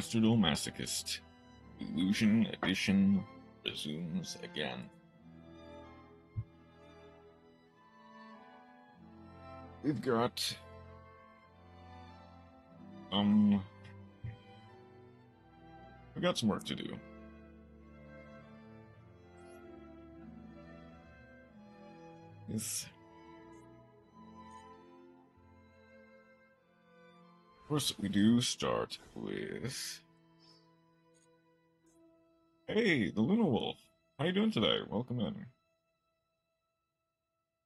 Master Duel Masochist. Illusion Edition resumes again. We've got some work to do. Yes. Of course, we do start with... Hey, the Luna Wolf! How you doing today? Welcome in. Of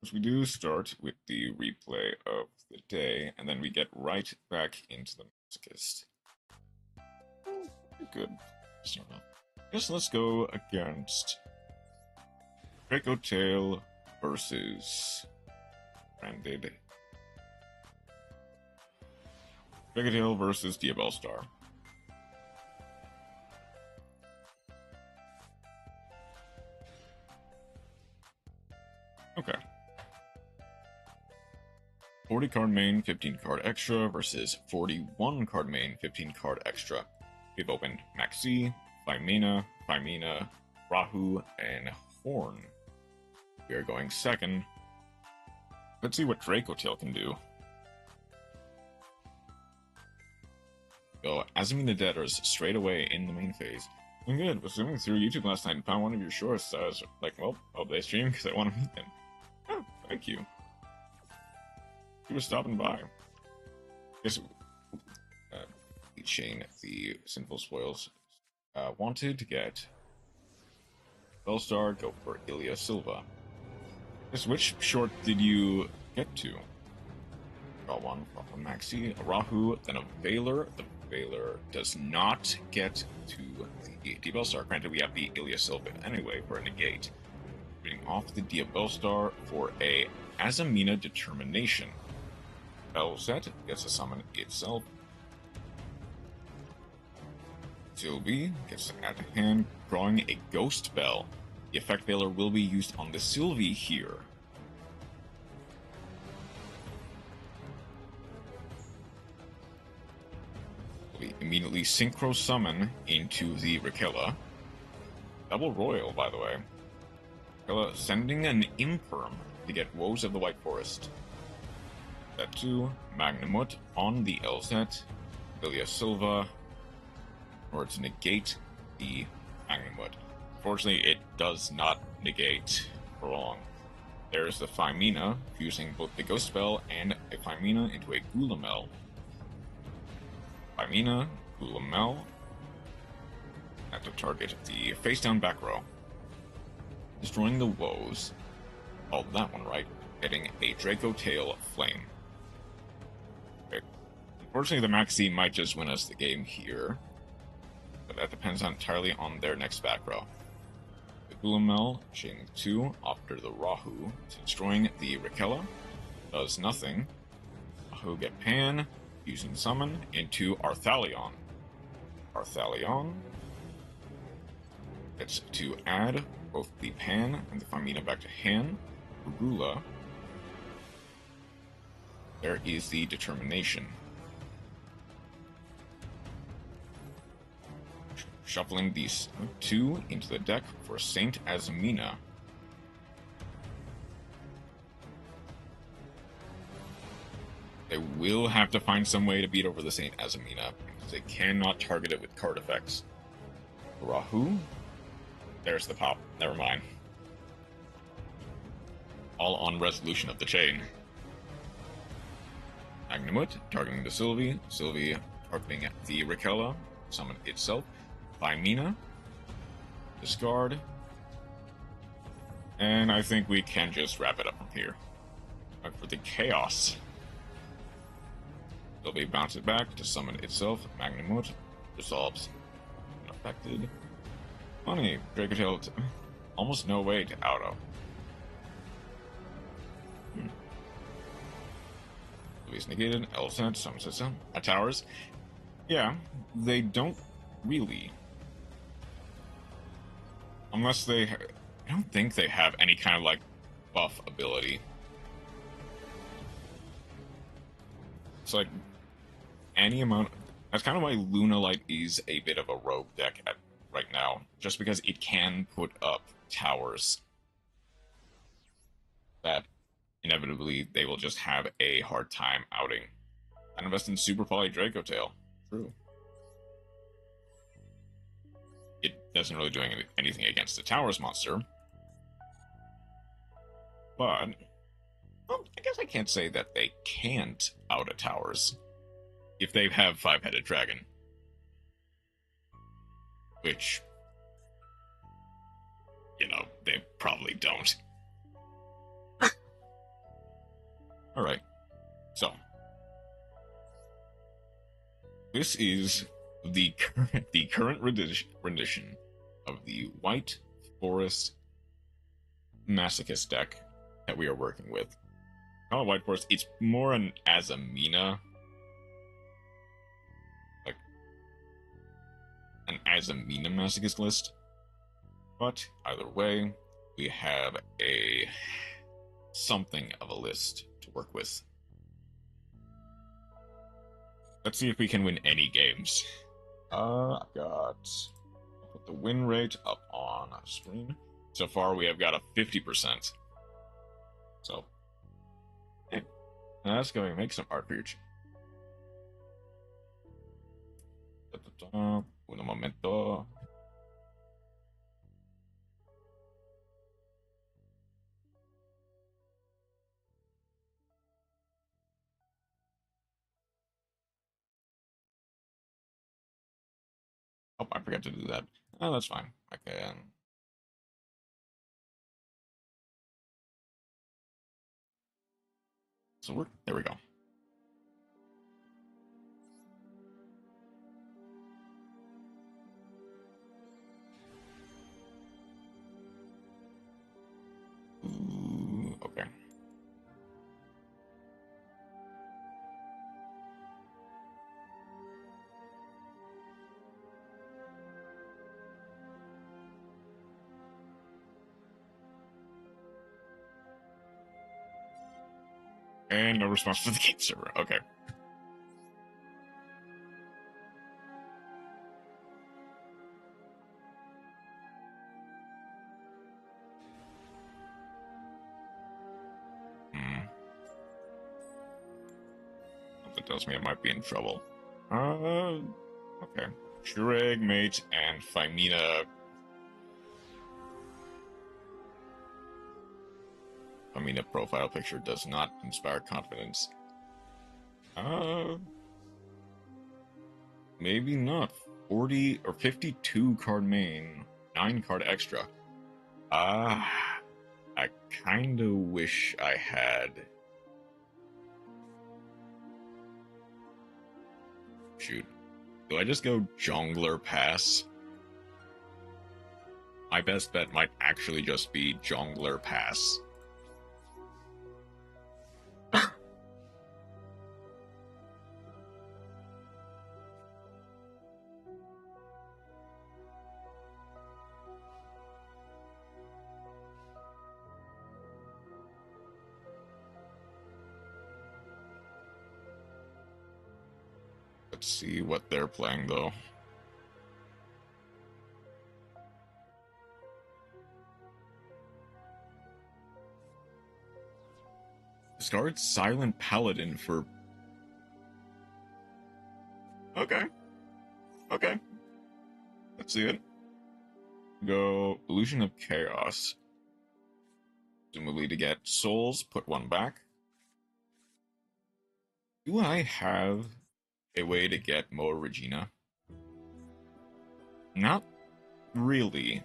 course, we do start with the replay of the day, and then we get right back into the Masochist. Good. Start off. Guess let's go against Draco Tail versus Branded. Draco Tail versus Diabell Star. Okay. 40 card main, 15 card extra versus 41 card main, 15 card extra. We've opened Maxi, Phimena, Rahu, and Horn. We are going second. Let's see what Draco Tail can do. So, Azamina Deaders straight away in the main phase. I'm good. Was zooming through YouTube last night and found one of your shorts. So I was like, well, hope they stream because I want to meet them. Oh, thank you. You were stopping by. Guess chain the Sinful Spoils wanted to get Bellstar, go for Ilya Silva. Guess which short did you get to? Got one from Maxi, a Rahu, then a Valor. The Valor does not get to the Diabell Star. Granted, we have the Ilya Silva anyway for a negate. Reading off the Diabell Star for a Azamina Determination. Belzet gets to summon itself. Sylvie gets to add to hand, drawing a Ghost Bell. The effect Valor will be used on the Sylvie here. We immediately Synchro Summon into the Rakela. Double Royal, by the way. Rakela sending an Imperm to get Woes of the White Forest. Set 2, Magnamut on the LZ, Ilya Silva, or to negate the Magnamut. Unfortunately, it does not negate for long. There's the Phimena, fusing both the Ghost Spell and a Phimena into a Gulamel. Phimena, Gulamel, at to target the face-down back row. Destroying the Woes. Oh, that one right. Getting a Draco Tail Flame. Okay. Unfortunately, the Maxi might just win us the game here. But that depends entirely on their next back row. The Gulamel, chaining 2 after the Rahu, destroying the Rakela. Does nothing. Rahu get Pan, using Summon, into Arthalion. Arthalion gets to add both the Pan and the Phimena back to hand. Regula. There is the Determination. Shuffling these 2 into the deck for Saint Azamina. They will have to find some way to beat over the Saint Azamina, because they cannot target it with card effects. Rahu? There's the pop. Never mind. All on resolution of the chain. Magnamut, targeting the Sylvie. Sylvie targeting the Rakela. Summon itself. Phimena. Discard. And I think we can just wrap it up from here. Look for the Chaos. Sylvie bounce it back to summon itself. Magnamut resolves. Unaffected. Funny, Draco Tail almost no way to auto. Sylvie's negated. Elset summons itself. At towers. Yeah, they don't really. Unless they... I don't think they have any kind of, like, buff ability. It's like any amount That's kind of why Lunalight is a bit of a rogue deck right now, just because it can put up towers that inevitably they will just have a hard time outing. And invest in Super Poly Draco Tail. True. It doesn't really do anything against the towers monster. But, well, I guess I can't say that they can't out a towers if they have 5-headed dragon. Which, you know, they probably don't. Alright, so. This is the current rendition of the White Forest Masochist deck that we are working with. Not White Forest, it's more an Azamina. Like, an Azamina Masochist list. But, either way, we have something of a list to work with. Let's see if we can win any games. I've got... I'll put the win rate up on screen. So far, we have got a 50%. So, hey, let's go and make some art for your Un momento. Oh, I forgot to do that. Oh, that's fine. I can... So there we go. Ooh, okay. And no response to the game server. Okay. That tells me I might be in trouble. Okay. Shureg, Mate, and Femina. Femina profile picture does not inspire confidence. Maybe not. 40 or 52 card main, 9 card extra. I kinda wish I had. Shoot. Do I just go Jongler Pass? My best bet might actually just be Jongler Pass. Let's see what they're playing, though. Discard Silent Paladin for... Okay. Okay. Let's see it. Go Illusion of Chaos. Presumably to get souls, put one back. Do I have a way to get more Regina? Not really.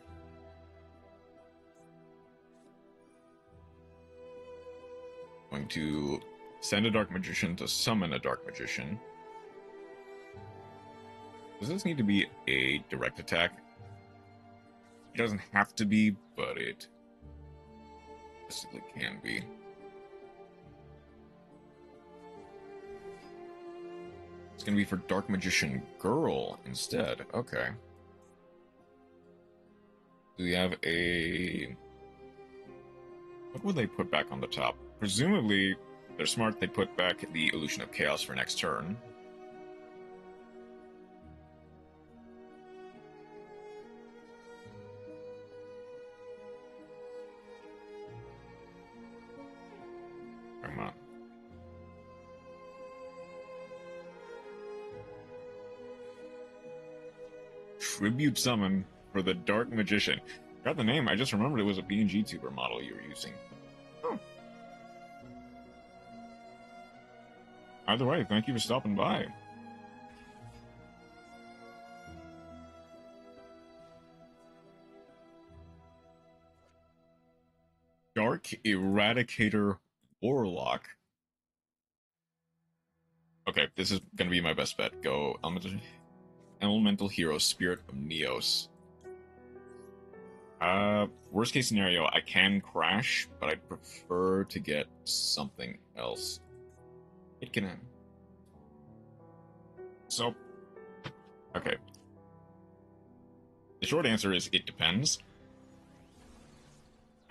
Going to send a Dark Magician to summon a Dark Magician. Does this need to be a direct attack? It doesn't have to be, but it basically can be. It's going to be for Dark Magician Girl instead. Okay. Do we have a... What would they put back on the top? Presumably, they're smart, they put back the Illusion of Chaos for next turn. tribute summon for the Dark Magician. Got the name, I just remembered it was a PNG tuber model you were using. Oh. Either way, thank you for stopping by. Dark Eradicator Warlock. Okay, this is gonna be my best bet. Go Elemental Hero, Spirit of Neos. Worst case scenario, I can crash, but I'd prefer to get something else. It can end. So, okay. The short answer is it depends.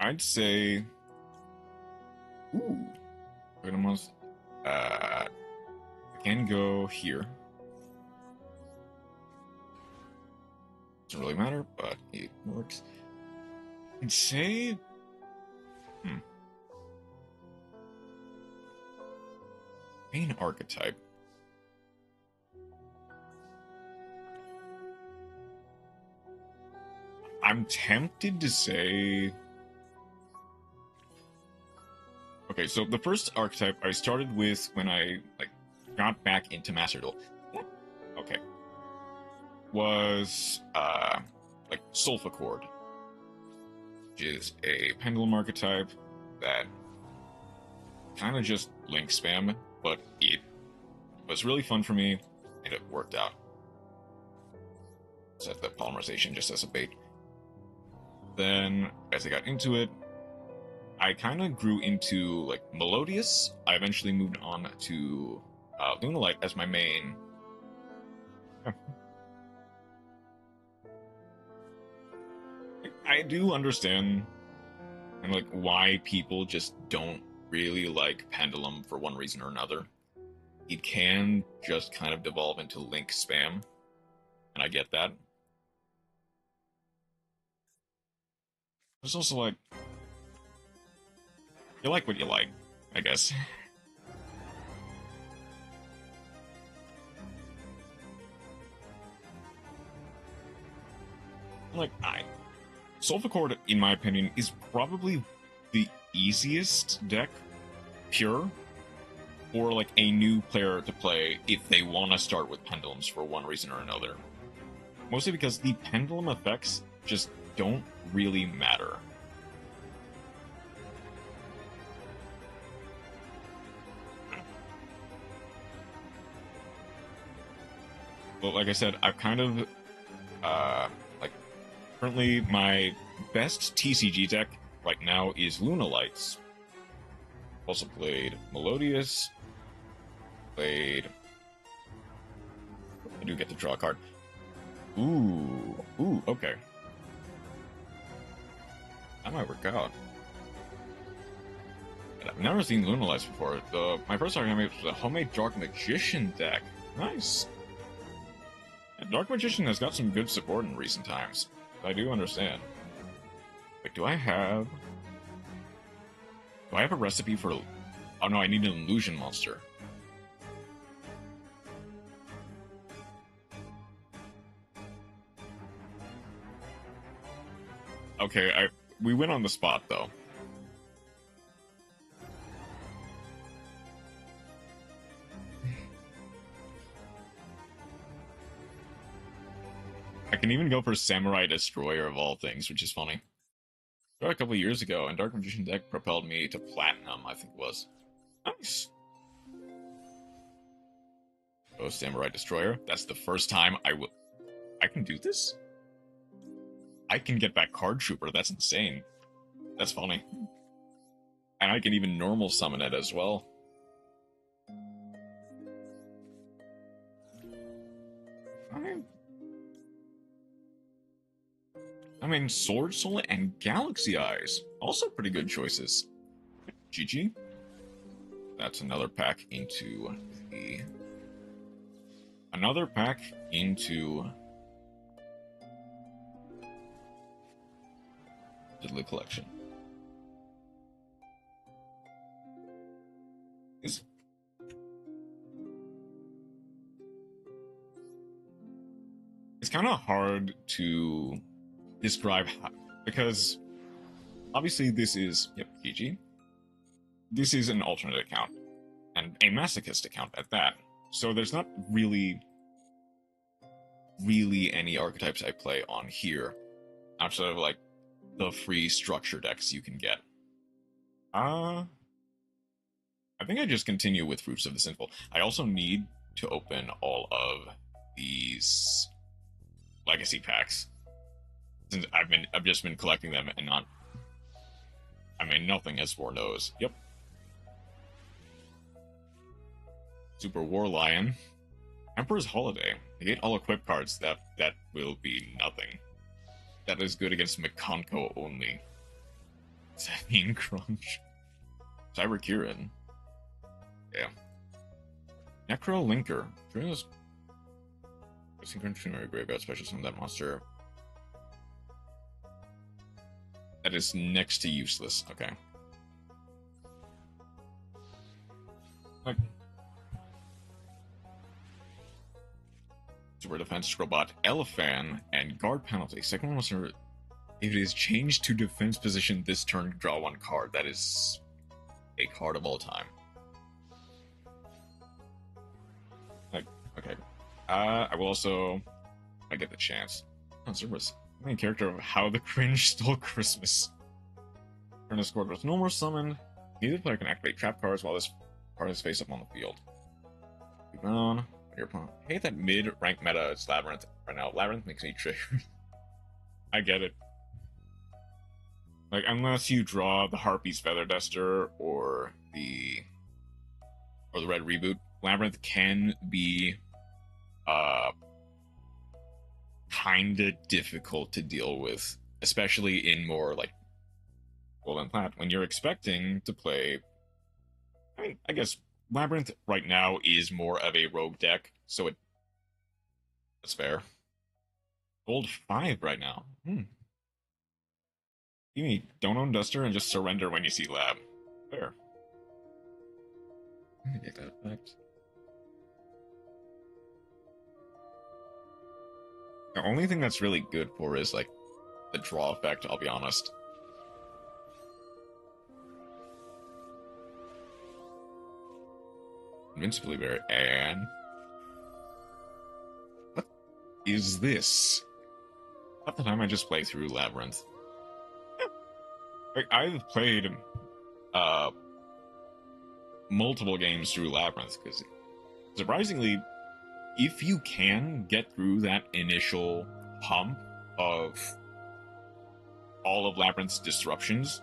I'd say, ooh, almost, I can go here. Doesn't really matter, but it works. I'd say, main archetype. I'm tempted to say, okay, so the first archetype I started with when I got back into Master Duel, okay, was Sulfachord, which is a pendulum archetype that kind of just link spam, but it was really fun for me and it worked out. Set the polymerization just as a bait. Then, as I got into it, I kind of grew into Melodious. I eventually moved on to Lunalight as my main. I do understand why people just don't really like Pendulum for one reason or another. It can just kind of devolve into link spam, and I get that. It's also you like what you like, I guess. Sulfachord, in my opinion, is probably the easiest deck, pure, for a new player to play if they want to start with Pendulums for one reason or another. Mostly because the Pendulum effects just don't really matter. But like I said, I've kind of, currently my best TCG deck right now is Lunalights. Also played Melodious, I do get to draw a card. Ooh, okay. That might work out. I've never seen Lunalights before. My first argument was a homemade Dark Magician deck. Nice. And Dark Magician has got some good support in recent times. I do understand. Wait, do I have a recipe for... Oh no, I need an illusion monster. Okay, we went on the spot though. I can even go for Samurai Destroyer of all things, which is funny. A couple of years ago, and Dark Magician deck propelled me to Platinum, I think it was. Nice. Oh, Samurai Destroyer. That's the first time I can do this? I can get back Card Trooper, that's insane. That's funny. And I can even normal summon it as well. I mean, Sword Soul and Galaxy Eyes. Also pretty good choices. GG. That's another pack into the... Another pack into... the collection. It's kind of hard to describe how, because obviously this is, yep, GG. This is an alternate account, and a Masochist account at that. So there's not really any archetypes I play on here, outside of like the free structure decks you can get. I think I just continue with Fruits of the Sinful. I also need to open all of these legacy packs, since I've just been collecting them and not. I mean, nothing has 4 no's. Yep. Super War Lion. Emperor's Holiday. Negate all equip cards. That will be nothing. That is good against Mikonko only. Sabine Crunch. Cyber Kieran. Yeah. Necro Linker. During this synchronous graveyard special summon that monster. That is next to useless. Okay. Like, Super Defense Robot Elephant and Guard Penalty. Second one was if it is changed to defense position this turn, draw 1 card. That is a card of all time. Like, okay. I will also, I get the chance. Oh, Zerberus. Main character of How the Cringe Stole Christmas. Turn this card with no more summon. Neither player can activate trap cards while this card is face up on the field. Keep on. Your opponent. I hate that mid-rank meta is Labyrinth right now. Labyrinth makes me triggered. I get it. Like, unless you draw the Harpy's Feather Duster or the Red Reboot, Labyrinth can be kinda difficult to deal with, especially in more like Golden Plat when you're expecting to play. I mean, I guess Labyrinth right now is more of a rogue deck, so that's fair. Gold 5 right now. You mean don't own Duster and just surrender when you see Lab. Fair. I'm gonna get that effect. The only thing that's really good for is like the draw effect, I'll be honest. Invincibly Bear, and what is this? Half the time I just play through Labyrinth. Like, I've played multiple games through Labyrinth, because surprisingly, if you can get through that initial hump of all of Labyrinth's disruptions,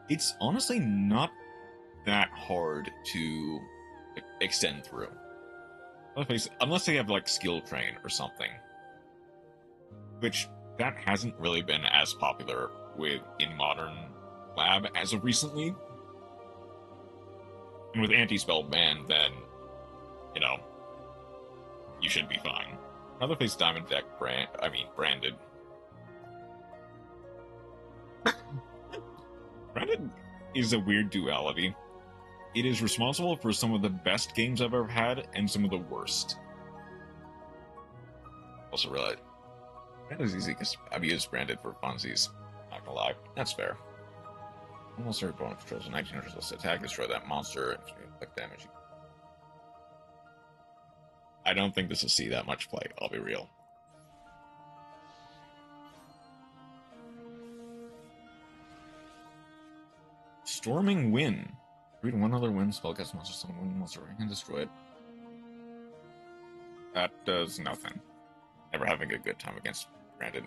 it's honestly not that hard to extend through. Unless they have like skill train or something, which that hasn't really been as popular in modern Lab as of recently. And with anti-spell ban, then you should be fine. Another face Diamond deck branded. Branded is a weird duality. It is responsible for some of the best games I've ever had and some of the worst. Also realize that is easy because I've used Branded for funsies. Not gonna lie, that's fair. Almost every opponent controls a 1900 list attack, destroy that monster, and inflict damage. I don't think this will see that much play, I'll be real. Storming Wind. Read one other wind spell, cast monster, summon wind monster, and destroy it. That does nothing. Never having a good time against Branded.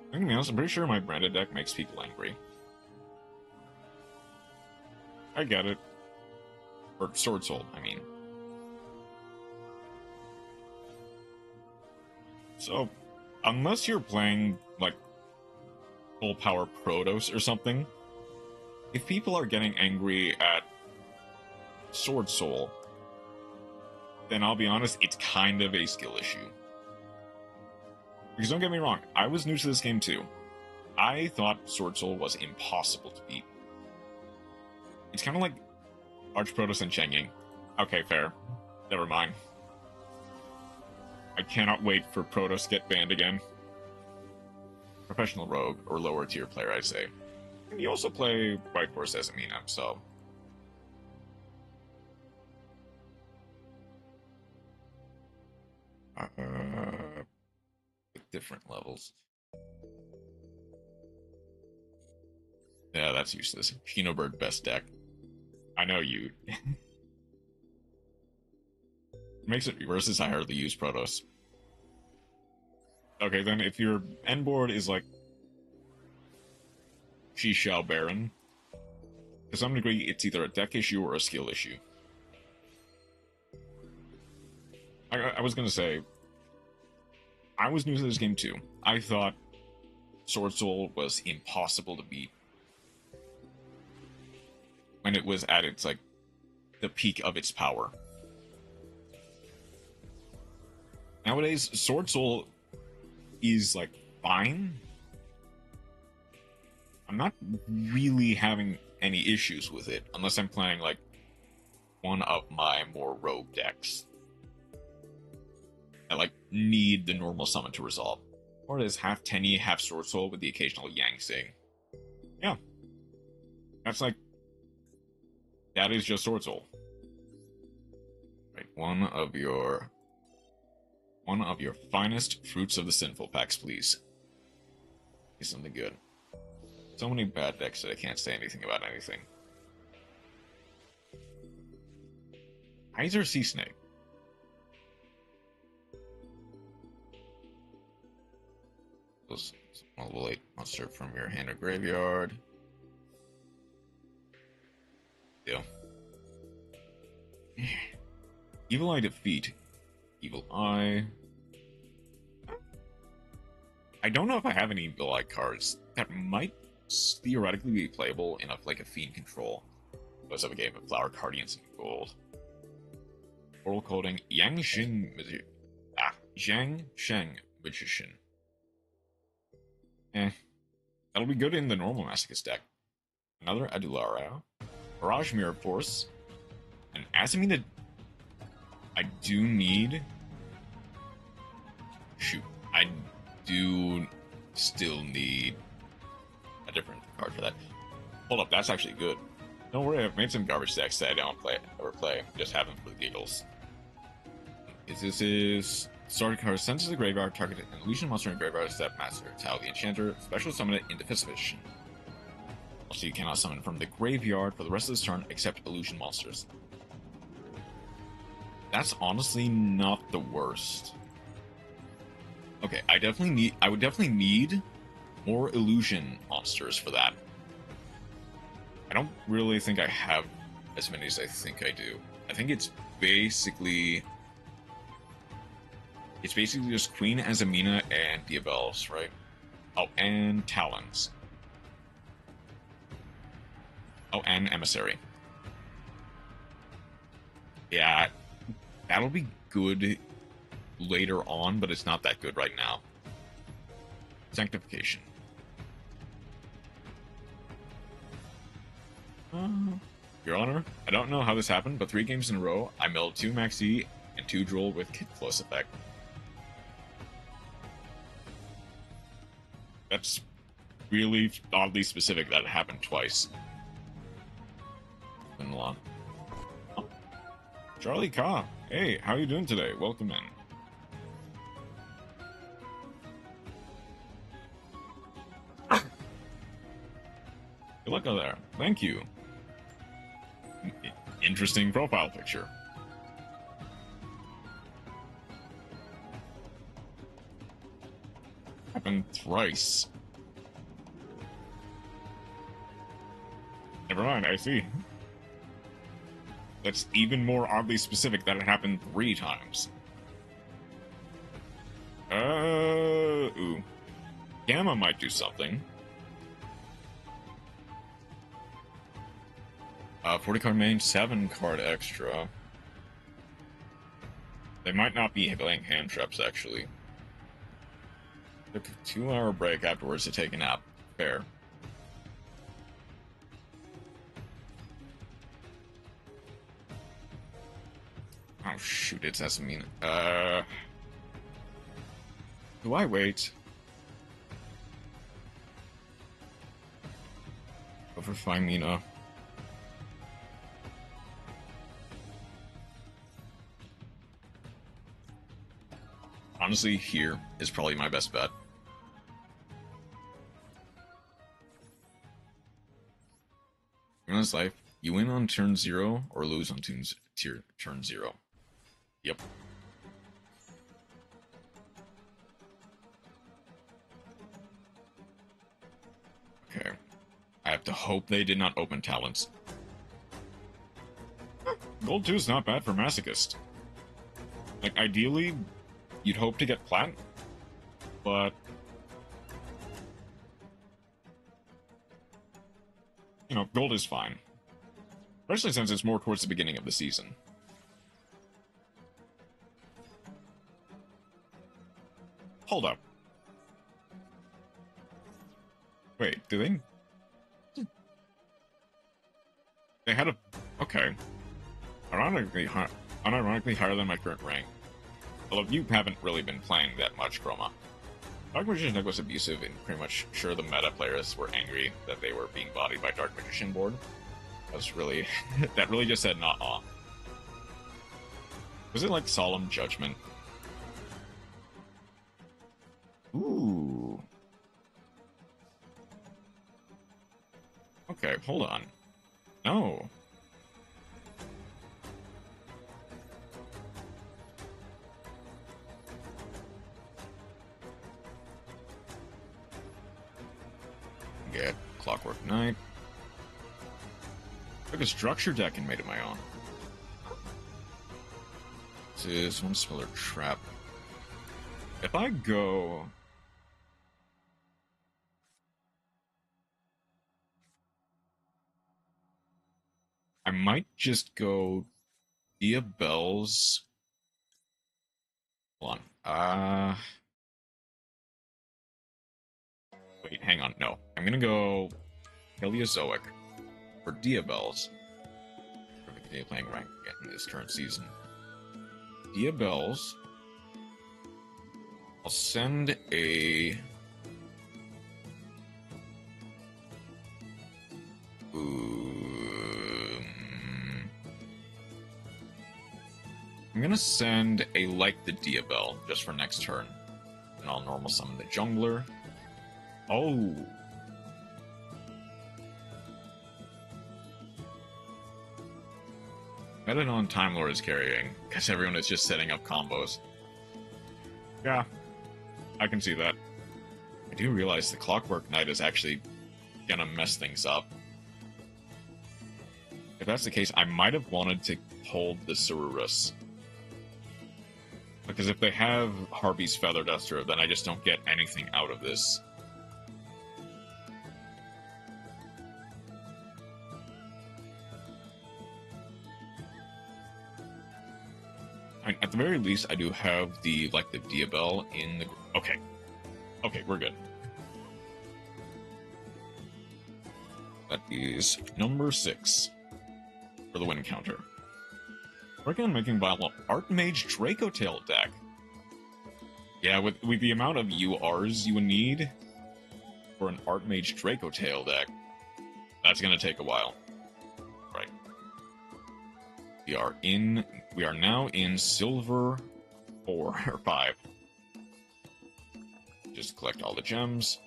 I'm gonna be honest, I'm pretty sure my Branded deck makes people angry. I get it. Or Sword Soul, I mean. So, unless you're playing, like, full power Protoss or something, if people are getting angry at Sword Soul, then I'll be honest, it's kind of a skill issue. Because don't get me wrong, I was new to this game too. I thought Sword Soul was impossible to beat. It's kind of like Arch Protoss and Cheng Ying. Okay, fair. Never mind. I cannot wait for Protoss to get banned again. Professional rogue, or lower tier player, I'd say. And you also play White Horse as Amina, so... different levels. Yeah, that's useless. Pinobird best deck. I know you. Makes it worse is I hardly use Protoss. Okay, then if your end board is like Shishao Baron, to some degree it's either a deck issue or a skill issue. I was gonna say, I was new to this game too. I thought Sword Soul was impossible to beat when it was at its, like, the peak of its power. Nowadays, Sword Soul is, like, fine. I'm not really having any issues with it, unless I'm playing, like, one of my more rogue decks. I, like, need the normal summon to resolve. Or it is half Tenyi, half Sword Soul with the occasional Yang Sing. Yeah. That's like... that is just Sword Soul. Right, one of your finest fruits of the sinful packs, please. Is something good. So many bad decks that I can't say anything about anything. Heiser Sea Snake. Multiple 8 monster from your hand or graveyard. Deal. Evil Eye defeat. Evil Eye. I don't know if I have any Evil Eye cards that might theoretically be playable in a Fiend control. Because of a game of Flower Guardians and Gold. Oral coding Yang Sheng Magician. That'll be good in the normal Masochist deck. Another Adularia, Barrage Mirror Force, and Asamina. I do need. Shoot, I do still need a different card for that. Hold up, that's actually good. Don't worry, I've made some garbage decks that I don't ever play. Just have them for the giggles. This is starter card sent to the graveyard, target an illusion monster in graveyard, step master, tell the enchanter, special summon it into Fistfish. Also, you cannot summon from the graveyard for the rest of this turn except illusion monsters. That's honestly not the worst. Okay, I would definitely need more illusion monsters for that. I don't really think I have as many as I think I do. I think it's basically just Queen Azamina and Diabels, right? Oh, and Talons. Oh, and Emissary. Yeah, that'll be good later on, but it's not that good right now. Sanctification. Your Honor, I don't know how this happened, but 3 games in a row, I milled 2 Maxi and 2 Droll with Kid Close Effect. That's really oddly specific that it happened twice. Been long. Oh. Charlie Ka, hey, how you doing today? Welcome in. Good luck out there. Thank you. Interesting profile picture. Happened thrice. Never mind, I see. That's even more oddly specific that it happened 3 times. Ooh. Gamma might do something. 40 card main, 7 card extra. They might not be playing hand traps, actually. Took a 2-hour break afterwards to take a nap. Fair. Oh shoot, it's Asamina. Do I wait? Go for Fimina. Honestly, here is probably my best bet. In this life, you win on turn 0 or lose on turn 0. Yep. Okay. I have to hope they did not open talents. Gold 2 is not bad for Masochist. Like, ideally, you'd hope to get plat, but... You know, gold is fine. Especially since it's more towards the beginning of the season. Hold up. Wait, do they... They had a... Okay. Unironically higher than my current rank. Although you haven't really been playing that much Chroma. Dark Magician's deck was abusive, and pretty much sure the meta players were angry that they were being bodied by Dark Magician board. That was really... that really just said not aw. Was it like Solemn Judgment? Ooh. Okay, hold on. No. Get Clockwork Knight. Took a structure deck and made it my own. This is one Spiller Trap. If I go... I might just go Dia Bells. Hold on. Wait, hang on. No. I'm gonna go Paleozoic for Dia Bells. Perfect day playing rank in this current season. Dia Bells. I'll send a... I'm gonna send a Like the Dia Bell just for next turn. And I'll normal summon the Jungler. Oh! Metadon Time Lord is carrying, because everyone is just setting up combos. Yeah, I can see that. I do realize the Clockwork Knight is actually gonna mess things up. If that's the case, I might have wanted to hold the Cerberus. Because if they have Harvey's Feather Duster, then I just don't get anything out of this. I mean, at the very least, I do have the, like, the Dia Bell in the... Okay. Okay, we're good. That is number 6 for the win counter. Working on making viable Archmage Draco Tail deck. Yeah, with the amount of URs you would need for an Archmage Draco Tail deck, that's gonna take a while. Right. We are now in Silver 4 or 5. Just collect all the gems.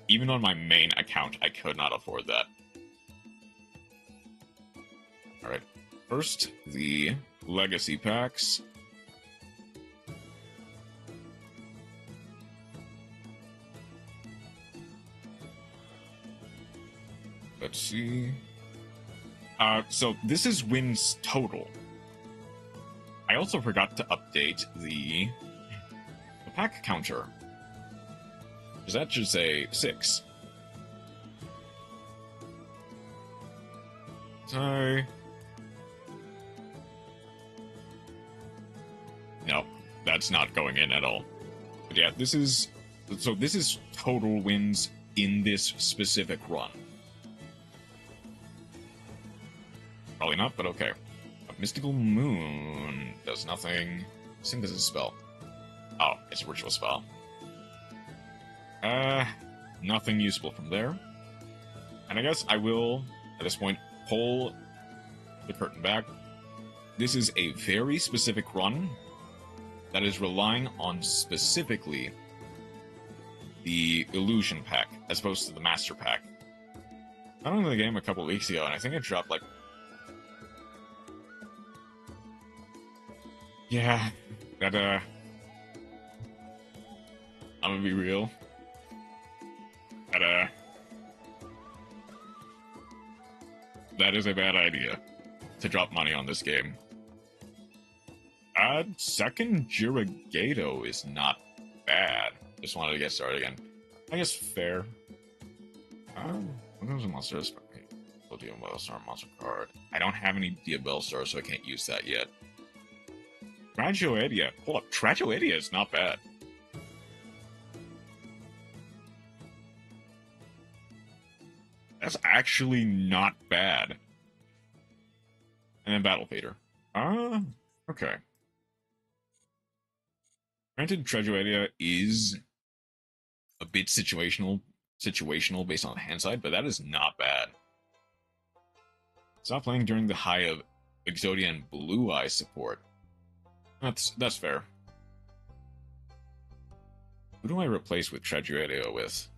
Even on my main account, I could not afford that. Alright, first, the Legacy Packs. Let's see. So this is wins total. I also forgot to update the pack counter. Because that should say 6. Sorry. No, that's not going in at all. But yeah, this is total wins in this specific run. Probably not, but okay. Mystical Moon does nothing. Sync is a spell. Oh, it's a ritual spell. Nothing useful from there. And I guess I will, at this point, pull the curtain back. This is a very specific run that is relying on specifically the Illusion pack, as opposed to the Master pack. I went into the game a couple weeks ago, and I think I dropped, like... Yeah, that, I'm gonna be real. That is a bad idea, to drop money on this game. Second Jirigato is not bad. Just wanted to get started again. I guess fair. What was a monster? Diabell Star monster card. I don't have any Diabell Star, so I can't use that yet. Tragoedia. Hold up, Tragoedia is not bad. That's actually not bad. And then Battle Fader. Okay. Granted, Tragoedia is a bit situational based on the hand side, but that is not bad. Stop playing during the high of Exodia and Blue Eye support. That's fair. Who do I replace with Tragoedia with?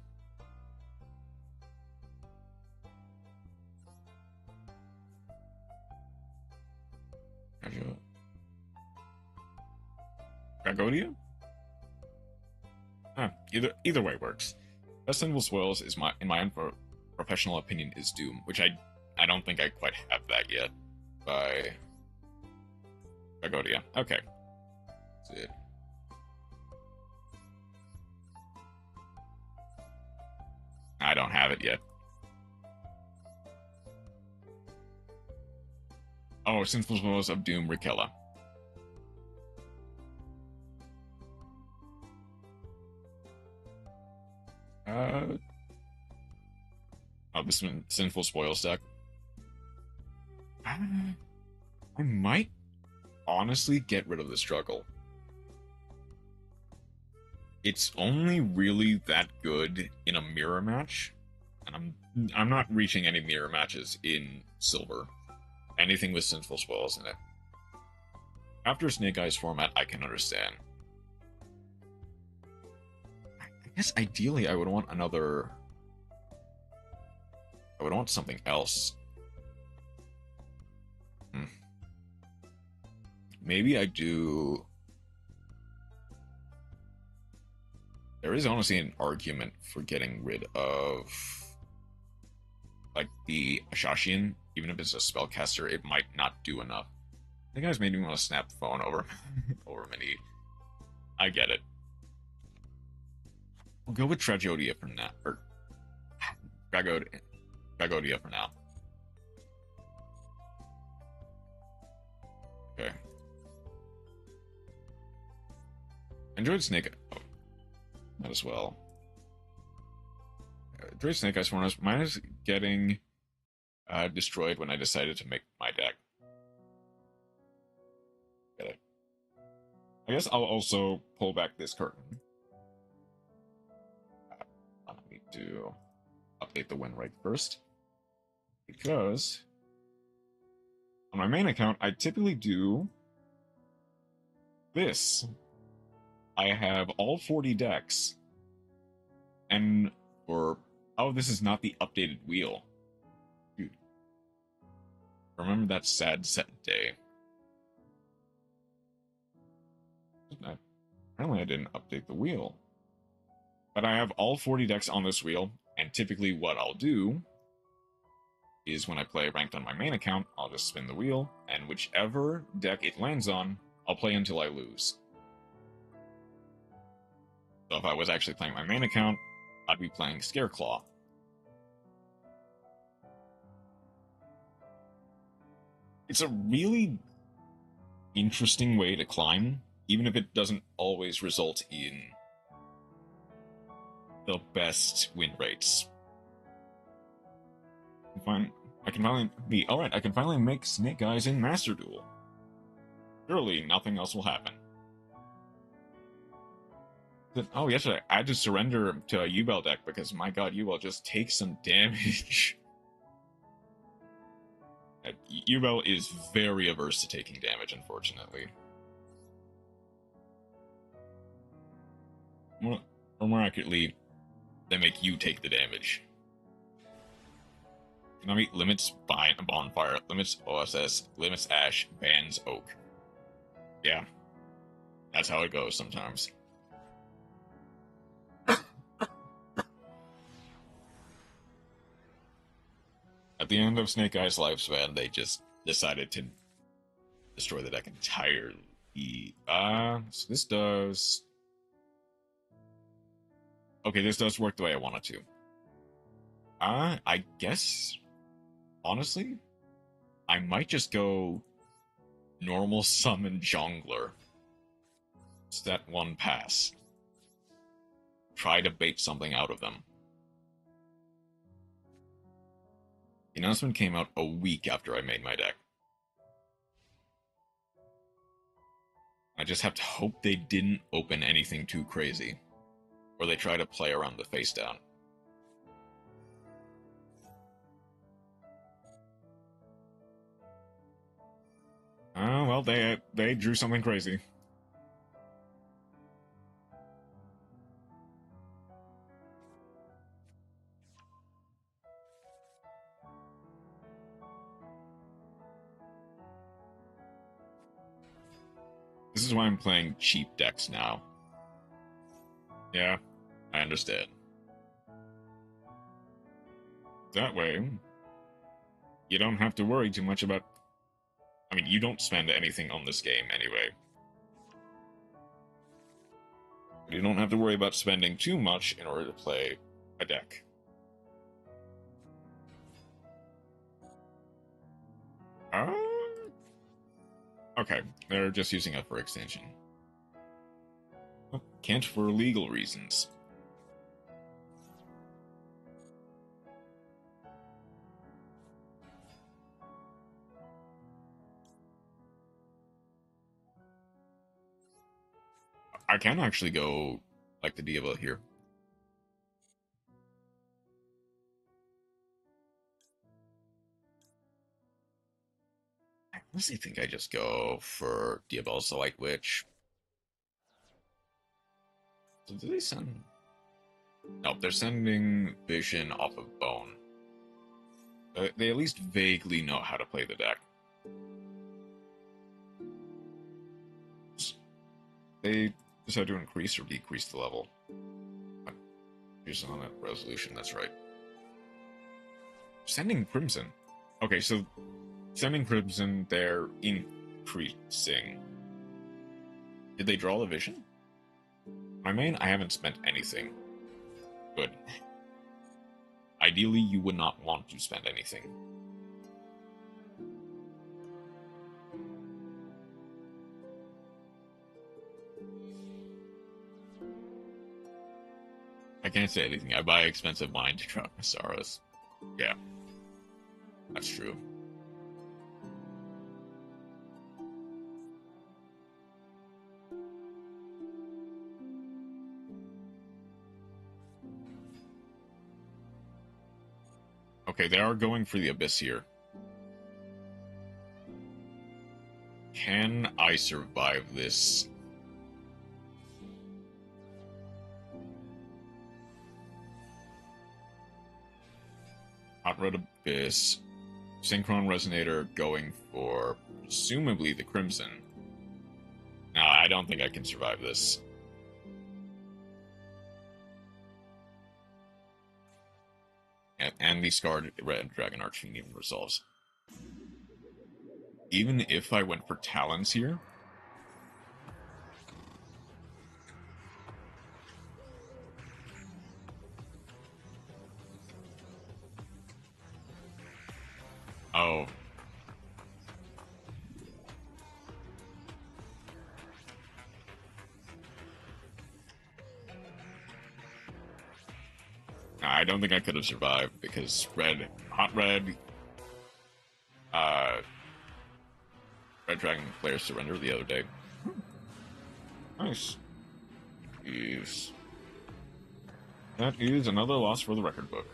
Dragodia? Either way works. Best Sinful Spoils is in my professional opinion, is Doom, which I don't think I quite have that yet. By Dragodia. Okay. That's it. I don't have it yet. Oh, Sinful Spoils of Doom, Rikella. Oh, this is Sinful Spoils deck. I might honestly get rid of the Struggle. It's only really that good in a mirror match, and I'm not reaching any mirror matches in Silver. Anything with Sinful Spoils in it. After Snake Eyes format, I can understand. I guess ideally I would want another... I would want something else. Maybe I do... There is honestly an argument for getting rid of... like, the Ashashian. Even if it's a spellcaster, it might not do enough. I think I was made me want to snap the phone over over Mini. I get it. We'll go with Tragoedia for now. Or Tragoedia for now. Okay. Enjoyed Snake. Oh, might as well. Enjoyed Snake Eyes for us. Mine is getting destroyed when I decided to make my deck. Get it. I guess I'll also pull back this curtain. I need to update the win rate first, because on my main account I typically do this. I have all 40 decks, and oh, this is not the updated wheel. Dude. Remember that sad set day? Apparently I didn't update the wheel. But I have all 40 decks on this wheel, and typically what I'll do is when I play ranked on my main account, I'll just spin the wheel, and whichever deck it lands on, I'll play until I lose. So if I was actually playing my main account, I'd be playing Scareclaw. It's a really interesting way to climb, even if it doesn't always result in the best win rates. I can finally make Snake Eyes in Master Duel. Surely nothing else will happen. Oh, yes, I had to surrender to a U-Bell deck because, my god, U-Bell just takes some damage. U-Bell is very averse to taking damage, unfortunately. Or more accurately, they make you take the damage. Konami limits Bonfire, limits OSS, limits Ash, bans Oak. Yeah. That's how it goes sometimes. At the end of Snake Eye's lifespan, they just decided to destroy the deck entirely. So this does... Okay, this does work the way I want it to. I guess, honestly, I might just go normal summon Jongler. Step 1 pass. Try to bait something out of them. The announcement came out a week after I made my deck. I just have to hope they didn't open anything too crazy. Or they try to play around the face down. Oh, well, they drew something crazy. This is why I'm playing cheap decks now. Yeah, I understand. That way, you don't have to worry too much about... I mean, you don't spend anything on this game anyway. You don't have to worry about spending too much in order to play a deck. Okay, they're just using it for extension. Can't for legal reasons. I can actually go like the Diva here. I honestly think I just go for Diabol's the White Witch. So do they send... Nope, they're sending Vision off of Bone. They at least vaguely know how to play the deck. They decide to increase or decrease the level. Just on that resolution, that's right. Sending Crimson. Okay, so sending Crimson, they're increasing. Did they draw the Vision? My main, I haven't spent anything. Good. Ideally, you would not want to spend anything. I can't say anything. I buy expensive wine to drop my sorrows. Yeah. That's true. Okay, they are going for the Abyss here. Can I survive this? Hot Red Abyss. Synchron Resonator going for presumably the Crimson. No, I don't think I can survive this. And the Scarred Red Dragon Archfiend even resolves. Even if I went for Talons here... Oh. I don't think I could have survived because Hot Red, Red Dragon player surrendered the other day. Nice. Jeez. That is another loss for the record book.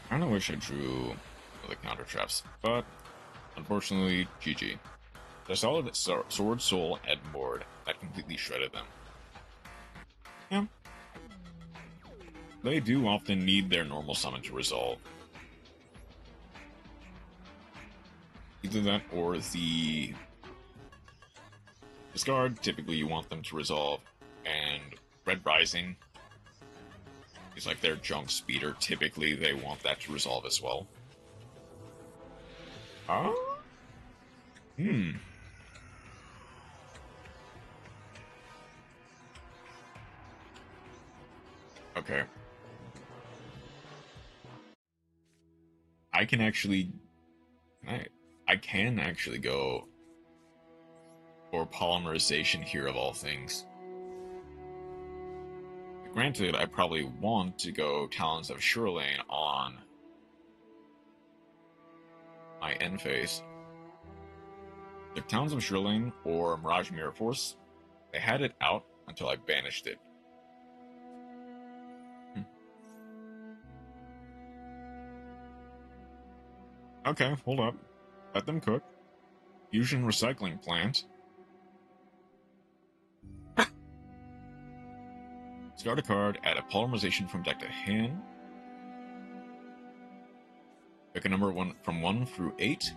I kinda wish I drew the counter traps, but unfortunately, GG. The solid Sword Soul and board that completely shredded them. Yeah. They do often need their normal summon to resolve. Either that or the discard, typically you want them to resolve, and Red Rising is like their junk speeder, typically they want that to resolve as well. Okay. I can actually go for polymerization here of all things. Granted, I probably want to go Talons of Shurlane on my end phase. The Talons of Shurlane or Mirage Mirror Force, they had it out until I banished it. Okay, hold up. Let them cook. Fusion Recycling Plant. Discard a card, add a polymerization from deck to hand. Pick a number from 1 through 8.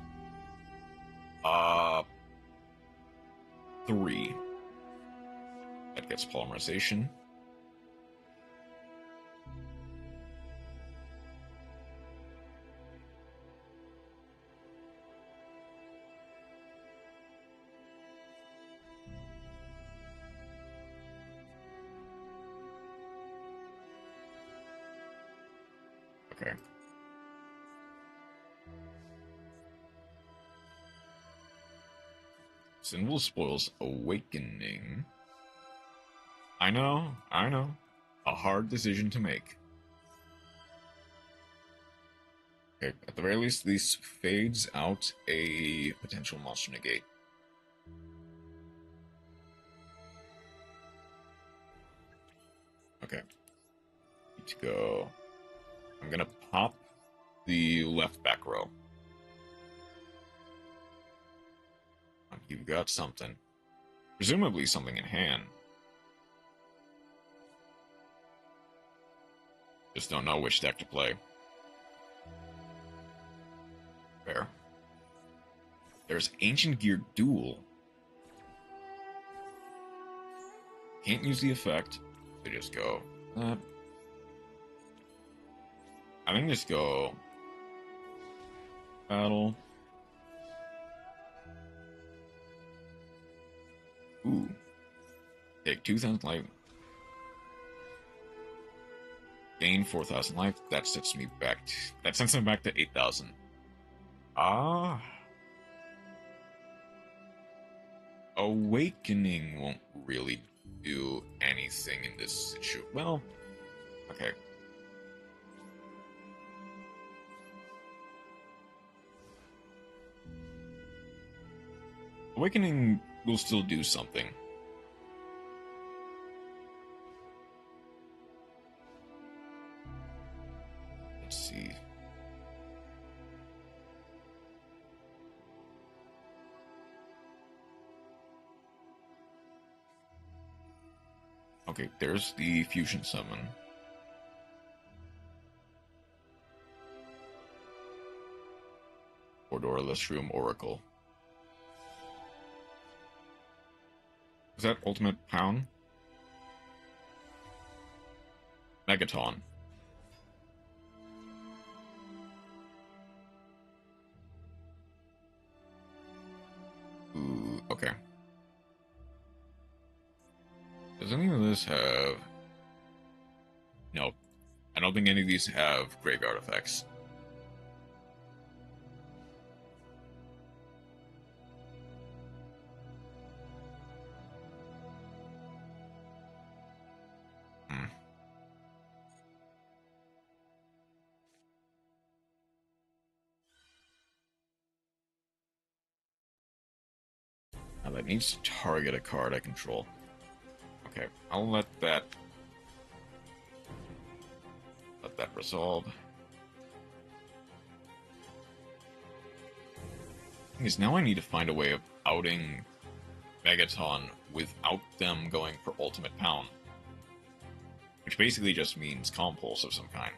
3. That gets polymerization. Okay. Sinful Spoils Awakening. I know. A hard decision to make. Okay, at the very least, this fades out a potential monster negate. Okay. Need to go. I'm gonna pop the left back row. You've got something. Presumably something in hand. Just don't know which deck to play. Fair. There's Ancient Gear Duel. Can't use the effect. They just go. I think just go. Battle. Ooh. Take 2,000 life. Gain 4,000 life. That sets me back. That sends me back to 8,000. Awakening won't really do anything in this situation. Well, okay. Awakening will still do something. Let's see. Okay, there's the fusion summon. Borderless Room Oracle. Is that Ultimate Pound? Megaton. Ooh, okay. Does any of this have... No. I don't think any of these have graveyard effects. that needs to target a card I control. Okay, I'll let that resolve. Thing is, now I need to find a way of outing Megaton without them going for Ultimate Pound. Which basically just means Compulse of some kind.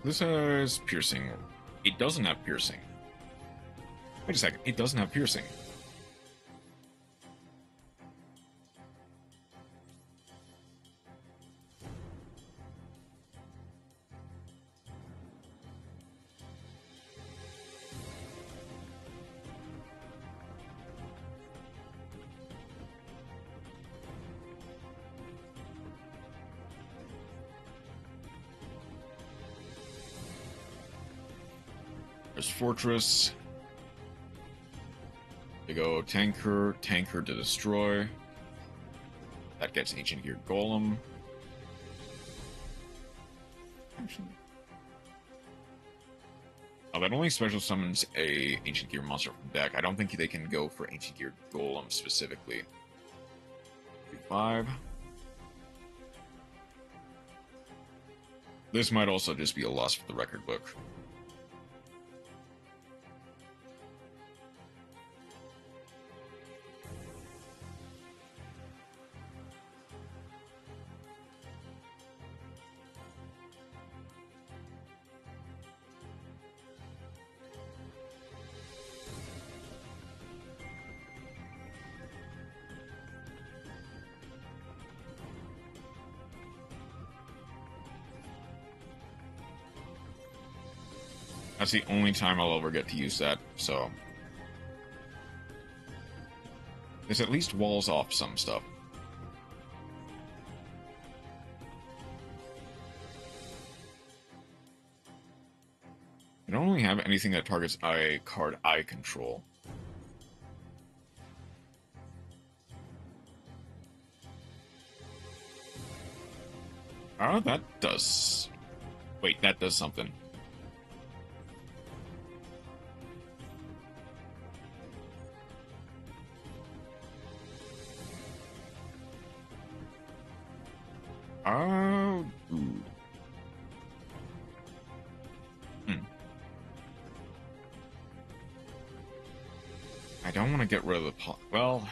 This has piercing. It doesn't have piercing. Wait a second, it doesn't have piercing. There's Fortress. They go Tanker to destroy. That gets Ancient Gear Golem. Actually. Oh, that only special summons a Ancient Gear monster from deck. I don't think they can go for Ancient Gear Golem specifically. 5. This might also just be a loss for the record book. That's the only time I'll ever get to use that, so... This at least walls off some stuff. I don't really have anything that targets a card I control. Oh, that does... Wait, that does something. Oh, ooh. I don't want to get rid of the well.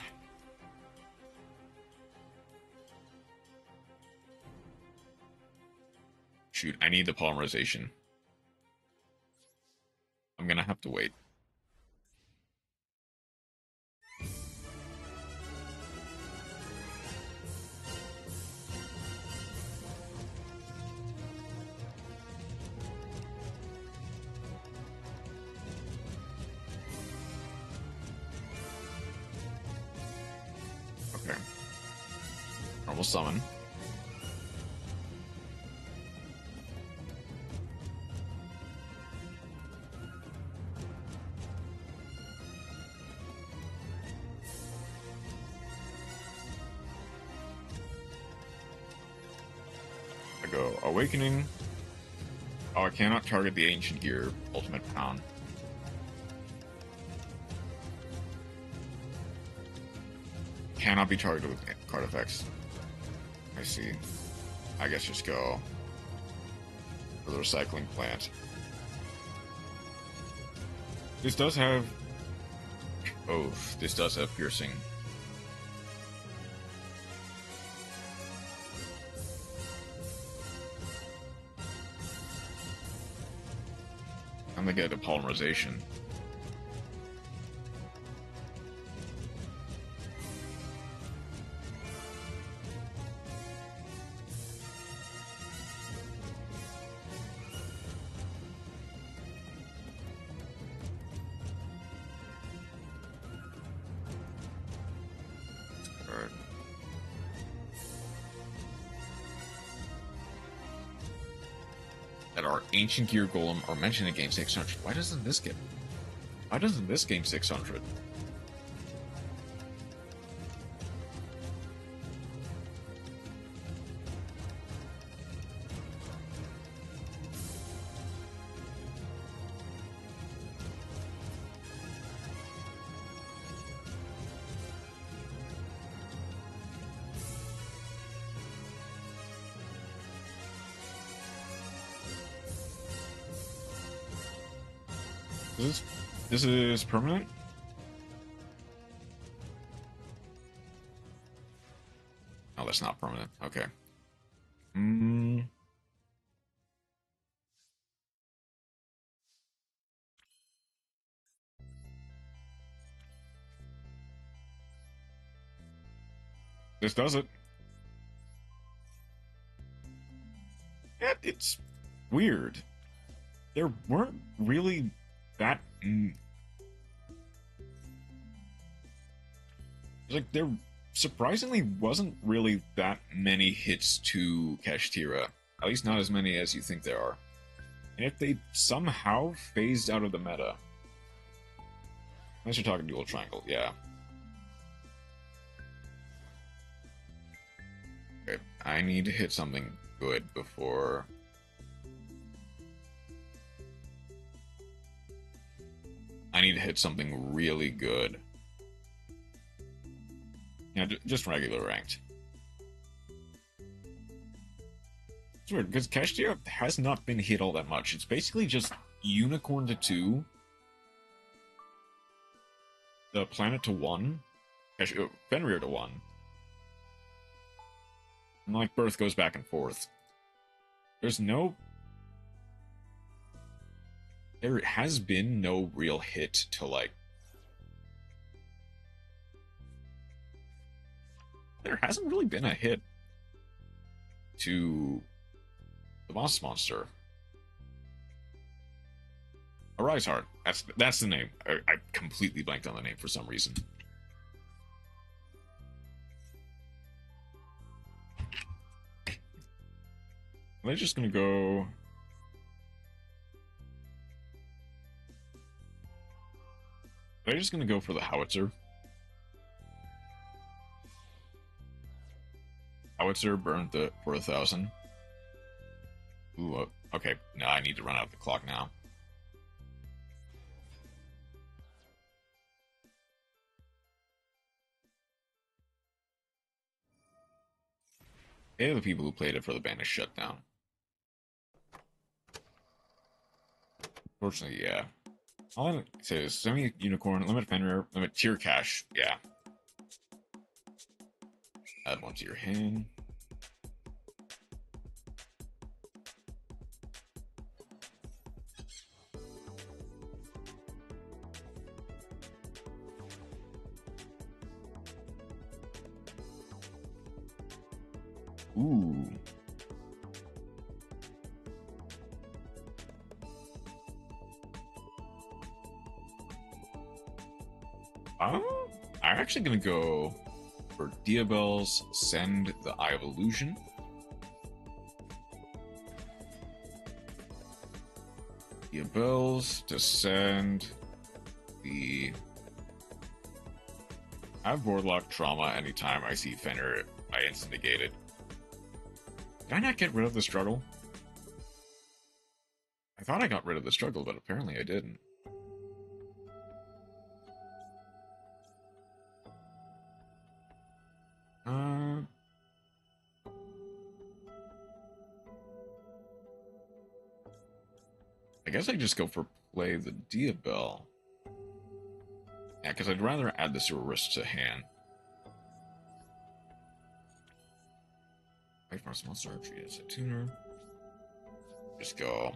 Shoot, I need the polymerization. I'm gonna have to wait. Okay. Normal summon. I go Awakening. Oh, I cannot target the Ancient Gear Ultimate Pound. Cannot be targeted with card effects. I see. I guess just go for the Recycling Plant. This does have... Oh, this does have Piercing. I'm gonna get a polymerization. are Ancient Gear Golem or mentioned in game 600. Why doesn't this game 600? This is permanent? Oh, that's not permanent. Okay. This does it. Yeah, it's weird. There weren't really that... Like, there surprisingly wasn't really that many hits to Kashtira. At least not as many as you think there are. And if they somehow phased out of the meta... Unless you're talking dual triangle, yeah. Okay, I need to hit something good before... I need to hit something really good. Yeah, just regular ranked. It's weird, because Kashtira has not been hit all that much. It's basically just Unicorn to 2, the Planet to 1, Fenrir to 1, and like Birth goes back and forth. There has been no real hit to like... There hasn't really been a hit to the boss monster. Arise Heart. That's the name. I completely blanked on the name for some reason. They're just gonna go... They're just gonna go for the Howitzer. Howitzer burned for 1,000. Ooh, okay. No, I need to run out the clock now. They are the people who played it for the Banished Shutdown. Unfortunately, yeah. All I say is semi-unicorn, limit Fenrir, limit tier cash. Yeah. Add one to your hand. Ooh. I'm actually gonna go for Diabel's Send the Eye of Illusion. Diabel's to send the... I have Warlock Trauma anytime I see Fenrir, I instant negate it. Did I not get rid of the struggle? I thought I got rid of the struggle, but apparently I didn't. I guess I just go for play the Diabel. Yeah, because I'd rather add the Sewer Wrist to hand. Wait for a small surgery as a tuner. Just go.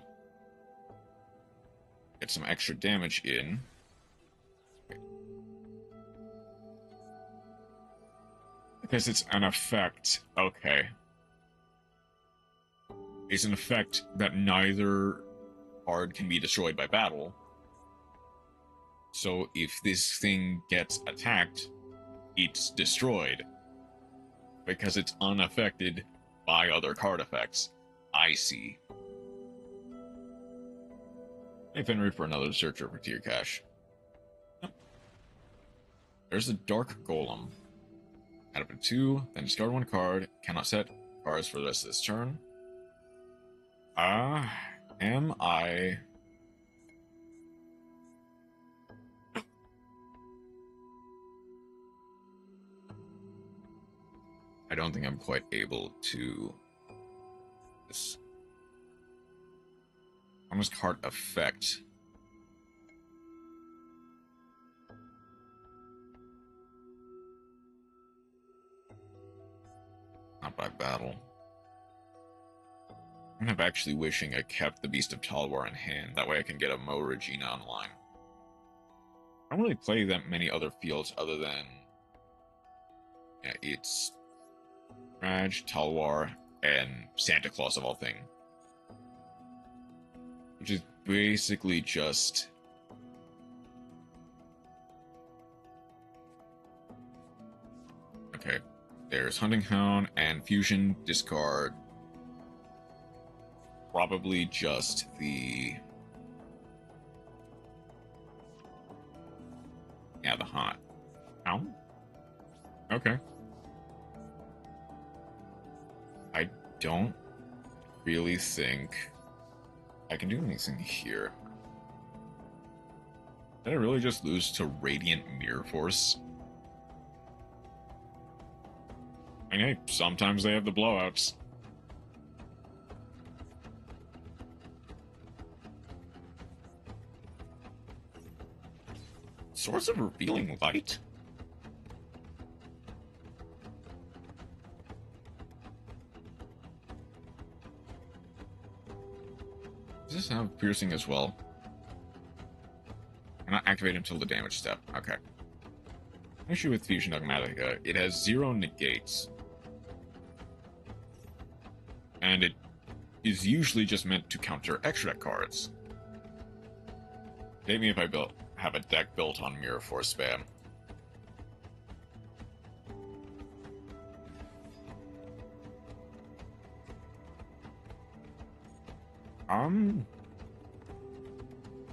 Get some extra damage in. Because it's an effect. Okay. It's an effect that neither card can be destroyed by battle. So if this thing gets attacked, it's destroyed. Because it's unaffected by other card effects. I see. Hey, Fenrir for another searcher for tier cache. Yep. There's a Dark Golem. Add up to 2, then discard 1 card. Cannot set cards for the rest of this turn. Am I... I don't think I'm quite able to... This... How much card effect? Not by battle. I'm kind of actually wishing I kept the Beast of Talwar in hand. That way I can get a Mo Regina online. I don't really play that many other fields other than... Yeah, it's... Raj, Talwar, and Santa Claus of all things. Which is basically just... Okay. There's Hunting Hound and Fusion, discard... Probably just the... Yeah, the Haunt. Oh? Okay. I don't really think I can do anything here. Did I really just lose to Radiant Mirror Force? I mean, hey, sometimes they have the blowouts. Swords of Revealing Light? Does this have piercing as well? Cannot activate until the damage step. Okay. Issue with Fusion Dogmatica, it has 0 negates. And it is usually just meant to counter extra cards. Date me if I have a deck built on Mirror Force spam.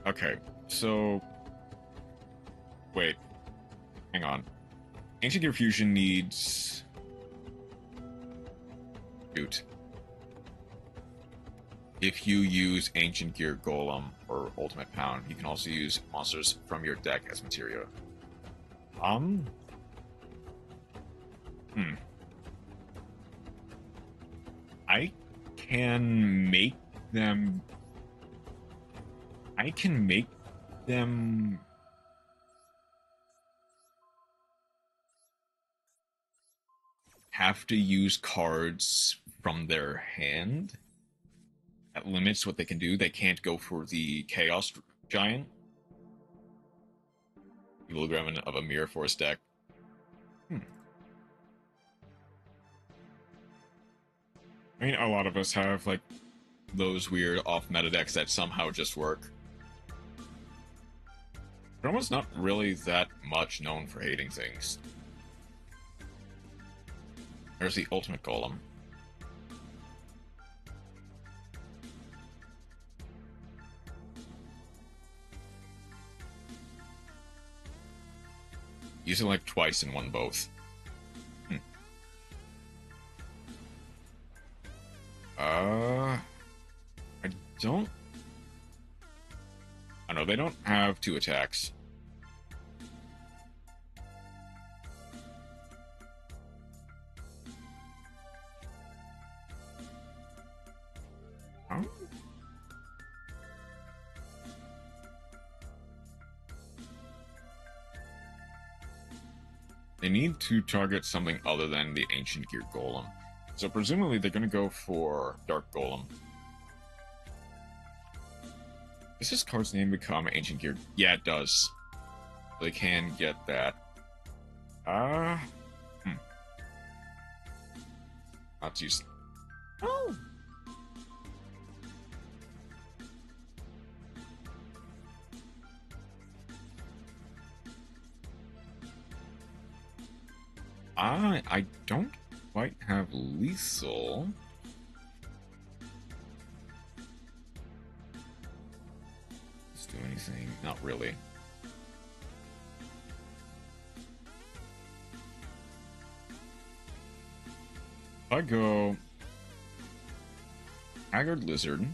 Okay, so... Wait. Hang on. Ancient Gear Fusion needs... Shoot. If you use Ancient Gear Golem or Ultimate Pound, you can also use monsters from your deck as materia. I can make them... have to use cards from their hand. That limits what they can do. They can't go for the Chaos Giant. Equilibrium of a Mirror Force deck. I mean, a lot of us have, like, those weird off-meta decks that somehow just work. They're almost not really that much known for hating things. There's the Ultimate Golem. Use it like twice and won both. I don't... I know, they don't have 2 attacks. Huh? They need to target something other than the Ancient Gear Golem. So presumably they're going to go for Dark Golem. Does this card's name become Ancient Gear? Yeah, it does. They can get that. Not use. Oh! I don't quite have lethal. anything. Not really. If I go Haggard Lizard,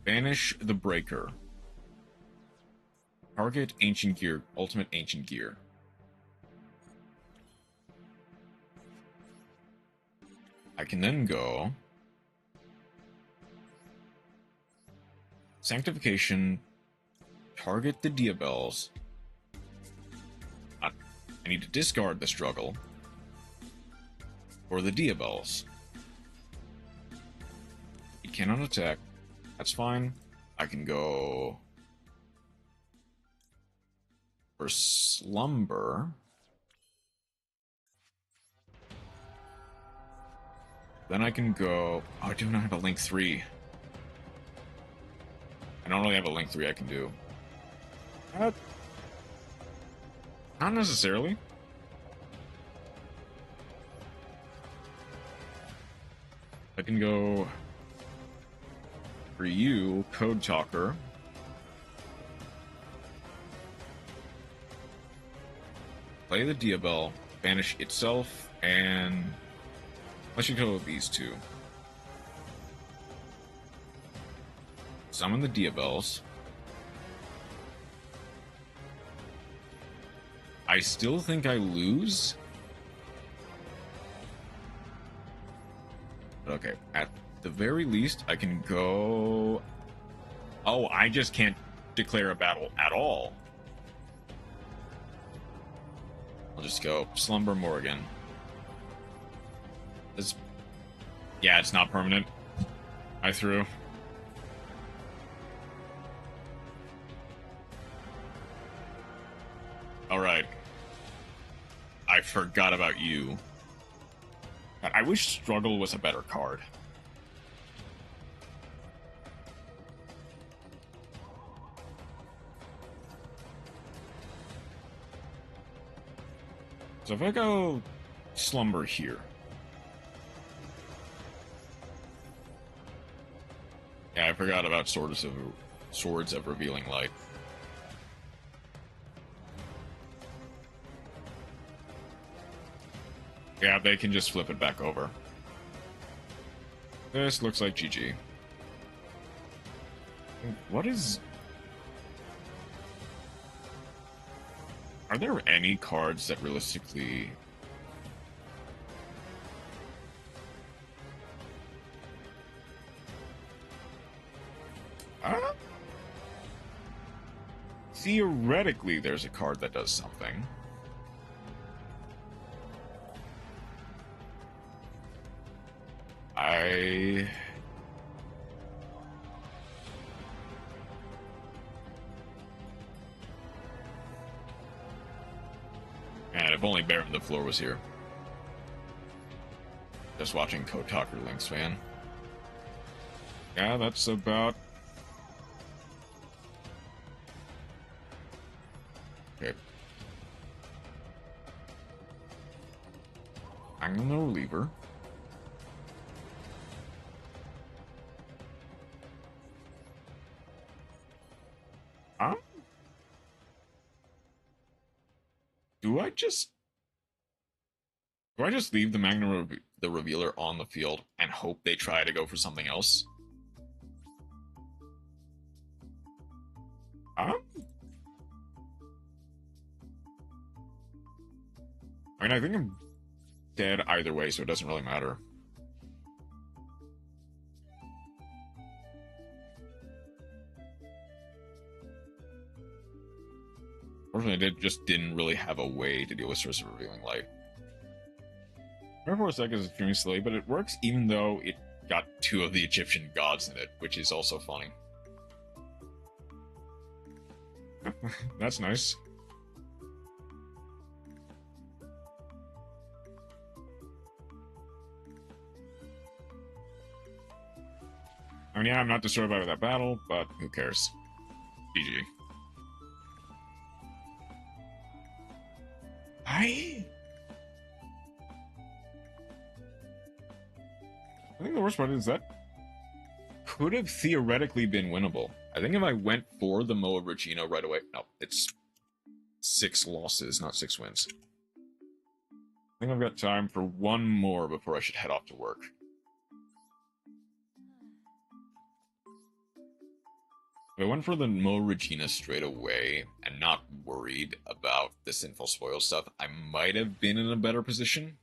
banish the Breaker, target Ancient Gear, Ultimate Ancient Gear. I can then go Sanctification, target the Diabels. I need to discard the Struggle for the Diabels. It cannot attack. That's fine. I can go for Slumber. Then I can go... Oh, I do not have a Link 3. I don't really have a Link 3 I can do. Not necessarily. I can go for you, Code Talker. Play the Diabel, banish itself, and let's go with these two. Summon the Diabels. I still think I lose. Okay, at the very least, I can go... Oh, I just can't declare a battle at all. I'll just go Slumber Morgan. Yeah, it's not permanent. I threw. Alright. I forgot about you. I wish Struggle was a better card. So if I go Slumber here. Yeah, I forgot about Swords of Revealing Light. Yeah, they can just flip it back over. This looks like GG. What is... Are there any cards that realistically... Theoretically, there's a card that does something. Man, if only Bear on the Floor was here. Just watching Code Talker Links, man. Yeah, that's about... Okay. I'm gonna reliever. Do I just leave the the Revealer on the field and hope they try to go for something else? I mean, I think I'm dead either way, so it doesn't really matter. Unfortunately, they just didn't really have a way to deal with Source of Revealing Light. Therefore, Deck is extremely silly, but it works even though it got two of the Egyptian gods in it, which is also funny. That's nice. I mean, yeah, I'm not disturbed by that battle, but who cares? GG. I think the worst part is that could have theoretically been winnable. I think if I went for the Moa Regina right away... No, it's 6 losses, not 6 wins. I think I've got time for one more before I should head off to work. If I went for the Moa Regina straight away and not worried about the Sinful Spoil stuff, I might have been in a better position.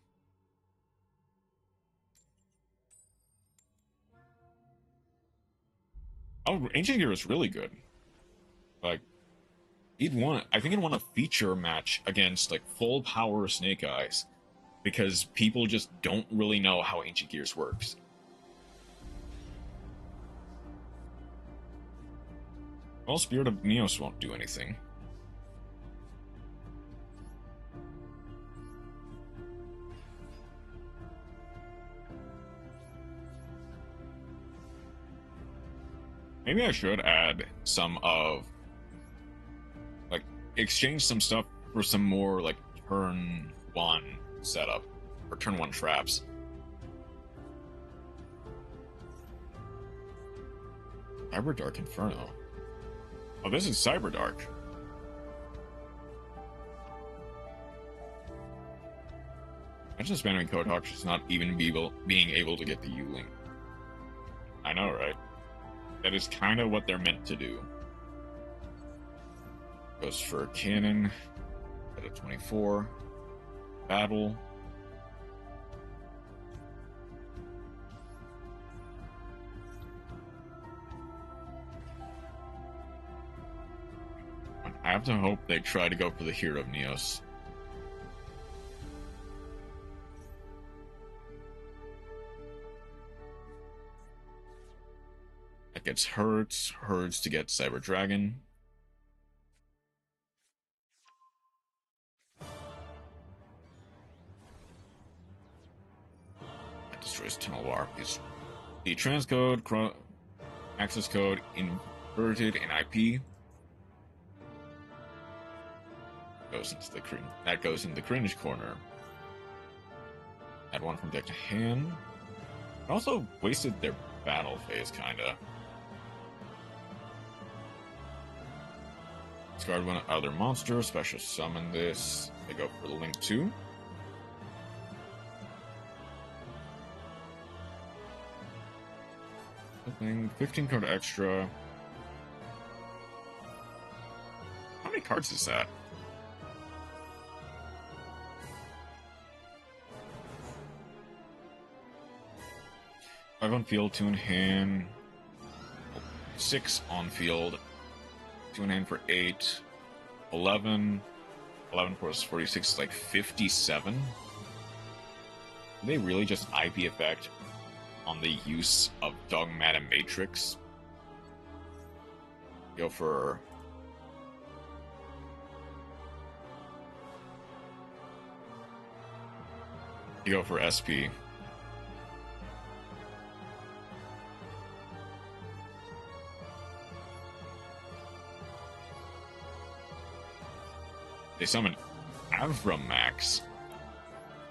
Oh, Ancient Gear is really good. Like, I think he'd won a feature match against, like, full power Snake Eyes. Because people just don't really know how Ancient Gears works. Well, Spirit of Neos won't do anything. Maybe I should add some of... like, exchange some stuff for some more, like, turn 1 setup. Or turn 1 traps. Cyber Dark Inferno. Oh, this is Cyber Dark. Imagine spamming Code Hawk just not even being able to get the U-Link. I know, right? That is kind of what they're meant to do. Goes for Cannon. At a 24. Battle. I have to hope they try to go for the Hero of Neos. That gets Hertz to get Cyber Dragon. That destroys Tunnel War. The transcode, access code, inverted in IP. Goes into the that goes in the cringe corner. Add 1 from deck to hand. It also wasted their battle phase, kinda. Discard one other monster, special summon this. They go for the Link 2. Something 15 card extra. How many cards is that? 5 on field, 2 in hand. 6 on field. 2 in hand for 8. 11. 11 plus 46 is like 57. Did they really just IP effect on the use of Dogmatic Matrix? Go for... You go for SP. They summon Avramax.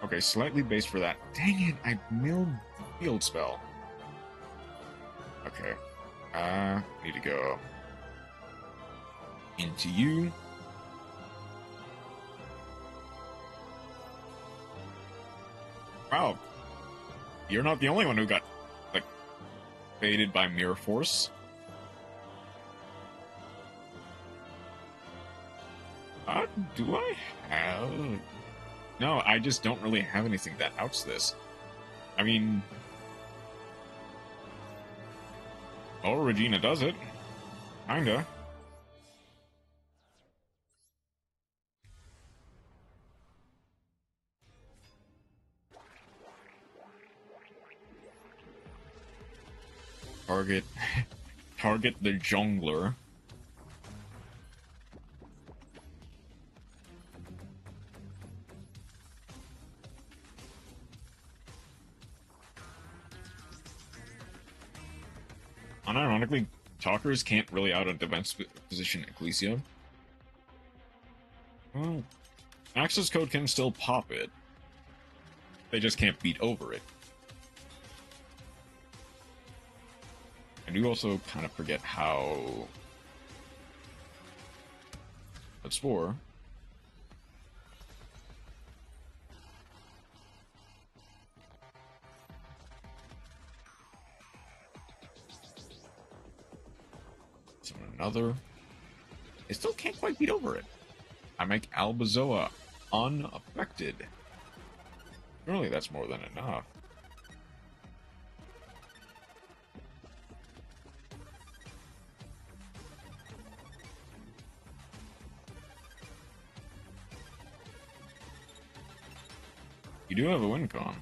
Okay, slightly based for that. Dang it, I milled field spell. Okay. Need to go into you. Wow. You're not the only one who got, like, baited by Mirror Force. Do I have... No, I just don't really have anything that outs this. I mean... Oh, Regina does it. Kinda. Target the jungler. Unironically, talkers can't really out a defense position Ecclesia. Well, access code can still pop it. They just can't beat over it. I do also kind of forget how... Let's spore. So another. I still can't quite beat over it. I make Albazoa unaffected. Surely that's more than enough. You do have a win con.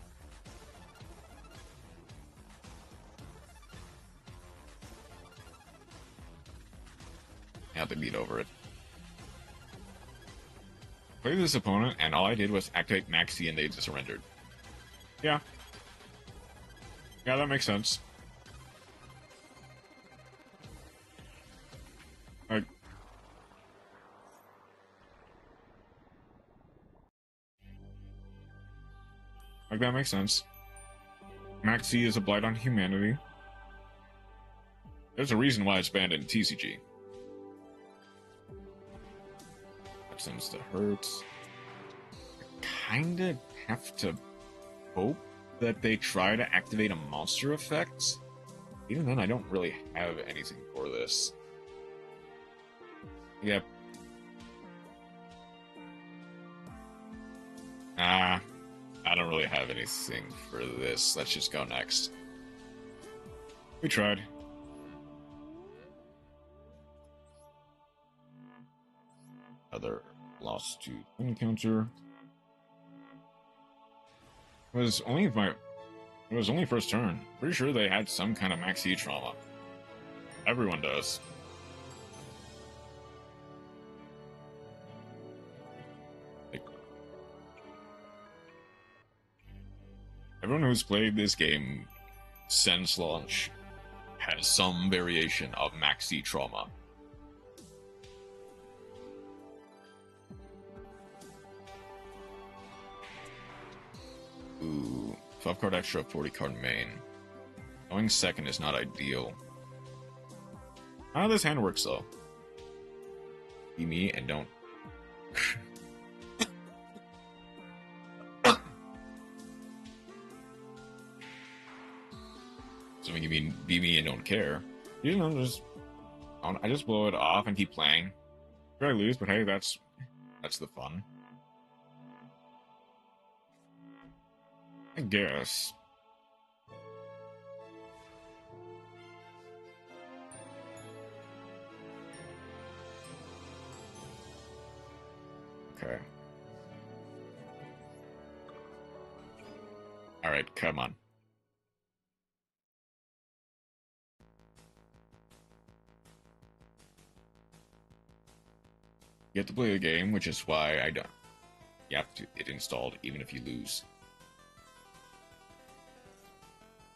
I have to beat over it. Played this opponent, and all I did was activate Maxi, and they just surrendered. Yeah. Yeah, that makes sense. Alright. Like, that makes sense. Maxi is a blight on humanity. There's a reason why it's banned in TCG. That seems to hurt. I kinda have to hope that they try to activate a monster effect. Even then, I don't really have anything for this. Yep. I don't really have anything for this. Let's just go next. We tried. Other loss to encounter. It was only first turn. Pretty sure they had some kind of maxi trauma. Everyone does. Everyone who's played this game since launch has some variation of maxi trauma. Ooh, 12 card extra, 40 card main. Going second is not ideal. How this hand works though? Be me and don't. So you mean be me and don't care? You know, I just blow it off and keep playing. Sure I lose, but hey, that's the fun. I guess. Okay. Alright, come on. You have to play the game, which is why I don't. You have to it installed even if you lose.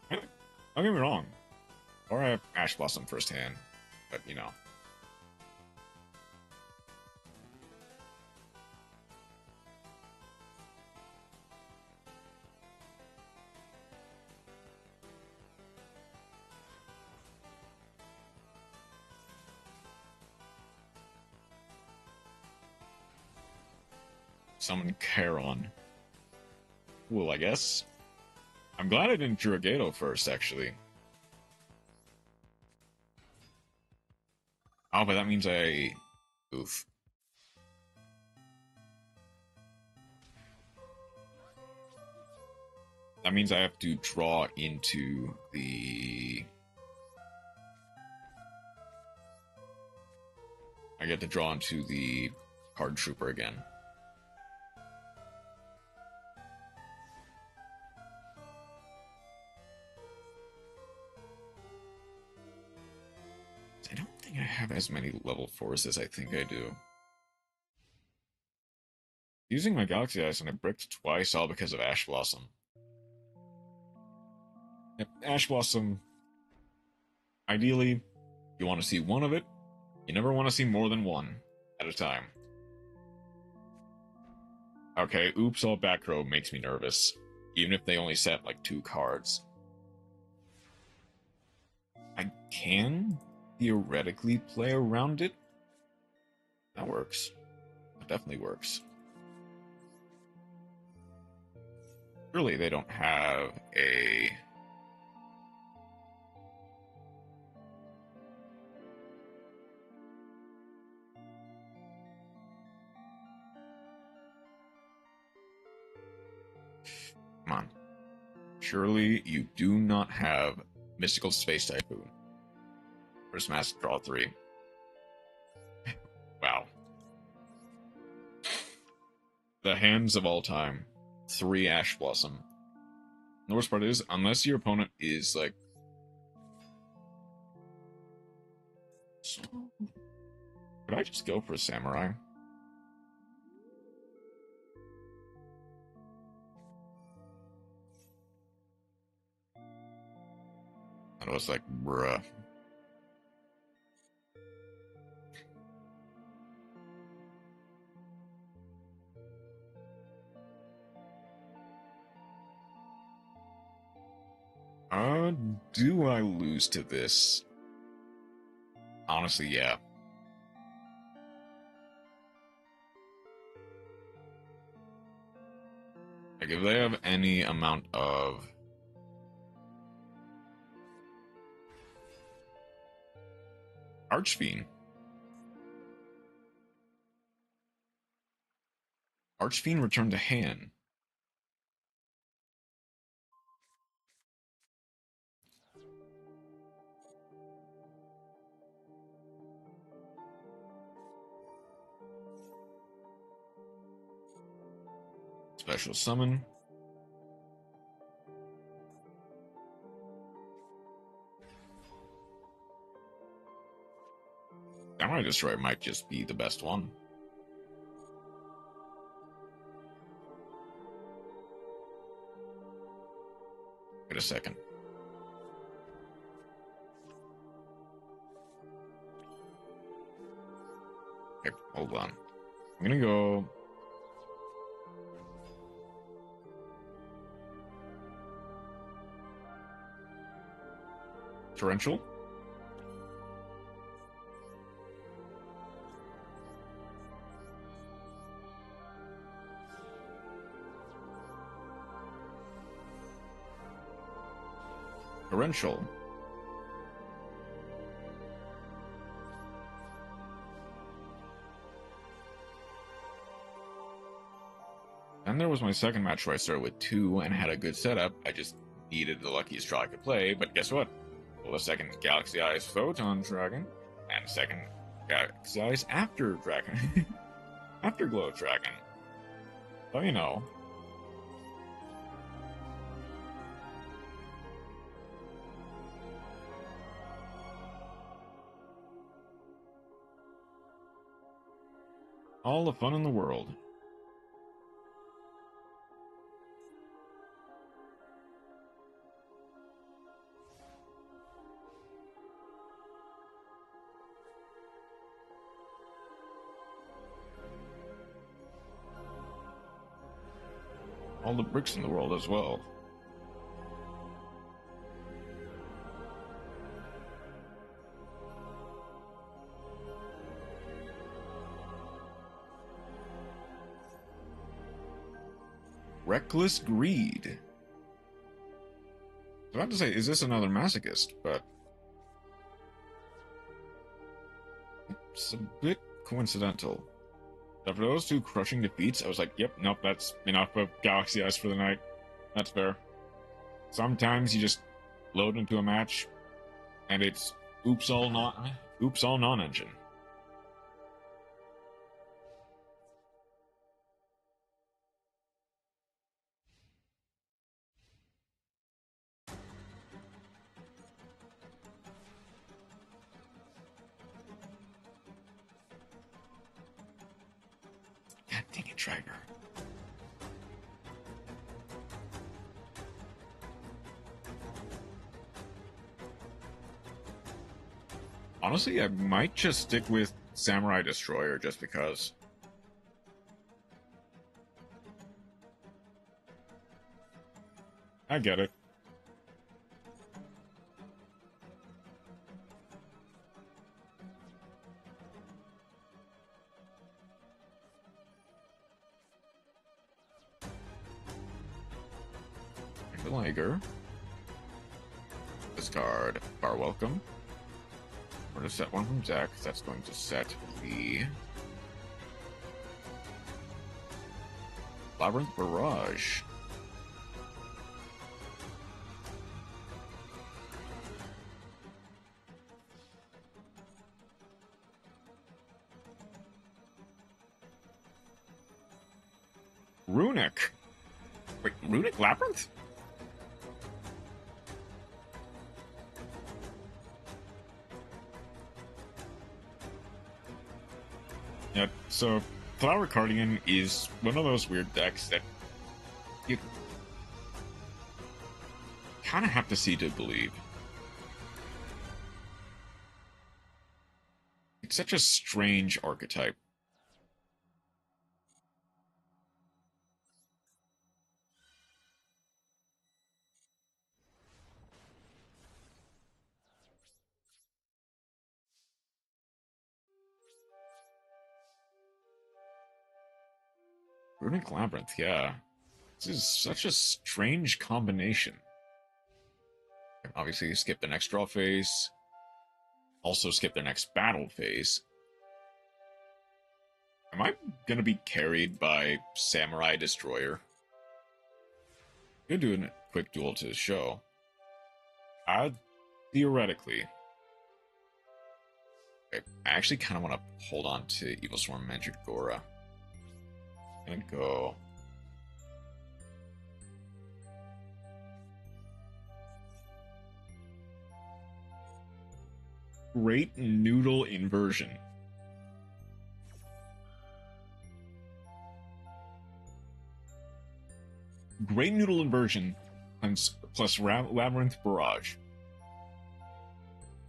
Don't get me wrong. Or I have Ash Blossom firsthand, but you know. Summon Charon. Cool, I guess. I'm glad I didn't Dragato first, actually. Oh, but that means I... Oof. That means I have to draw into the... I get to draw into the Card Trooper again. I don't think I have as many level 4s as I think I do. Using my Galaxy Eyes and I bricked twice, all because of Ash Blossom. Yep, Ash Blossom. Ideally, you want to see one of it. You never want to see more than one at a time. Okay, oops, all back row makes me nervous. Even if they only set like 2 cards. I can theoretically play around it. That works. That definitely works. Surely they don't have a... Come on. Surely you do not have Mystical Space Typhoon for Smash Draw 3. Wow. The hands of all time. 3 Ash Blossom. The worst part is, unless your opponent is like... Could I just go for a Samurai? And I was like, bruh. Do I lose to this? Honestly, yeah. Like, if they have any amount of... Archfiend. Archfiend returned to hand. Special summon. Samurai Destroyer might just be the best one. Wait a second. Okay, hold on. I'm gonna go... Torrential? Torrential. And there was my second match where I started with 2 and had a good setup. I just needed the luckiest draw I could play, but guess what? Well, the second Galaxy Eyes Photon Dragon, and second Galaxy Eyes After Dragon. Afterglow Dragon. So, you know. All the fun in the world. All the bricks in the world as well. Reckless Greed. I was about to say, is this another Masochist? But it's a bit coincidental. After those 2 crushing defeats, I was like, yep, nope, that's enough of Galaxy Eyes for the night. That's fair. Sometimes you just load into a match, and it's oops all non-engine. God dang it, Driver. Honestly, I might just stick with Samurai Destroyer just because. I get it. Villager. Discard Bar Welcome. We're going to set one from deck. That's going to set the Labyrinth Barrage. Runic. Wait, Runic Labyrinth? Yeah, so Flower Cardigan is one of those weird decks that you kind of have to see to believe. It's such a strange archetype. Runic Labyrinth, yeah. This is such a strange combination. Obviously, you skip the next draw phase. Also skip the next battle phase. Am I gonna be carried by Samurai Destroyer? I'm gonna do a quick duel to the show. Theoretically. Okay, I actually kind of want to hold on to Evil Swarm Mandragora. And go. Great Noodle Inversion. Great Noodle Inversion plus Labyrinth Barrage.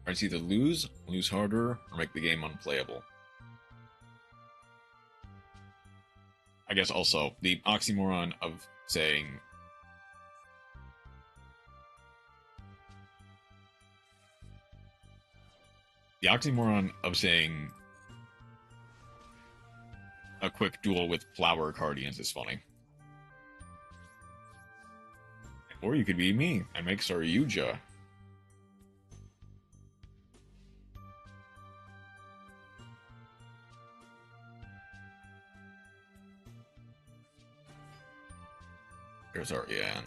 It's either lose harder, or make the game unplayable. I guess also the oxymoron of saying a quick duel with Flower Guardians is funny. Or you could be me and make Saryuja. There's our Yan.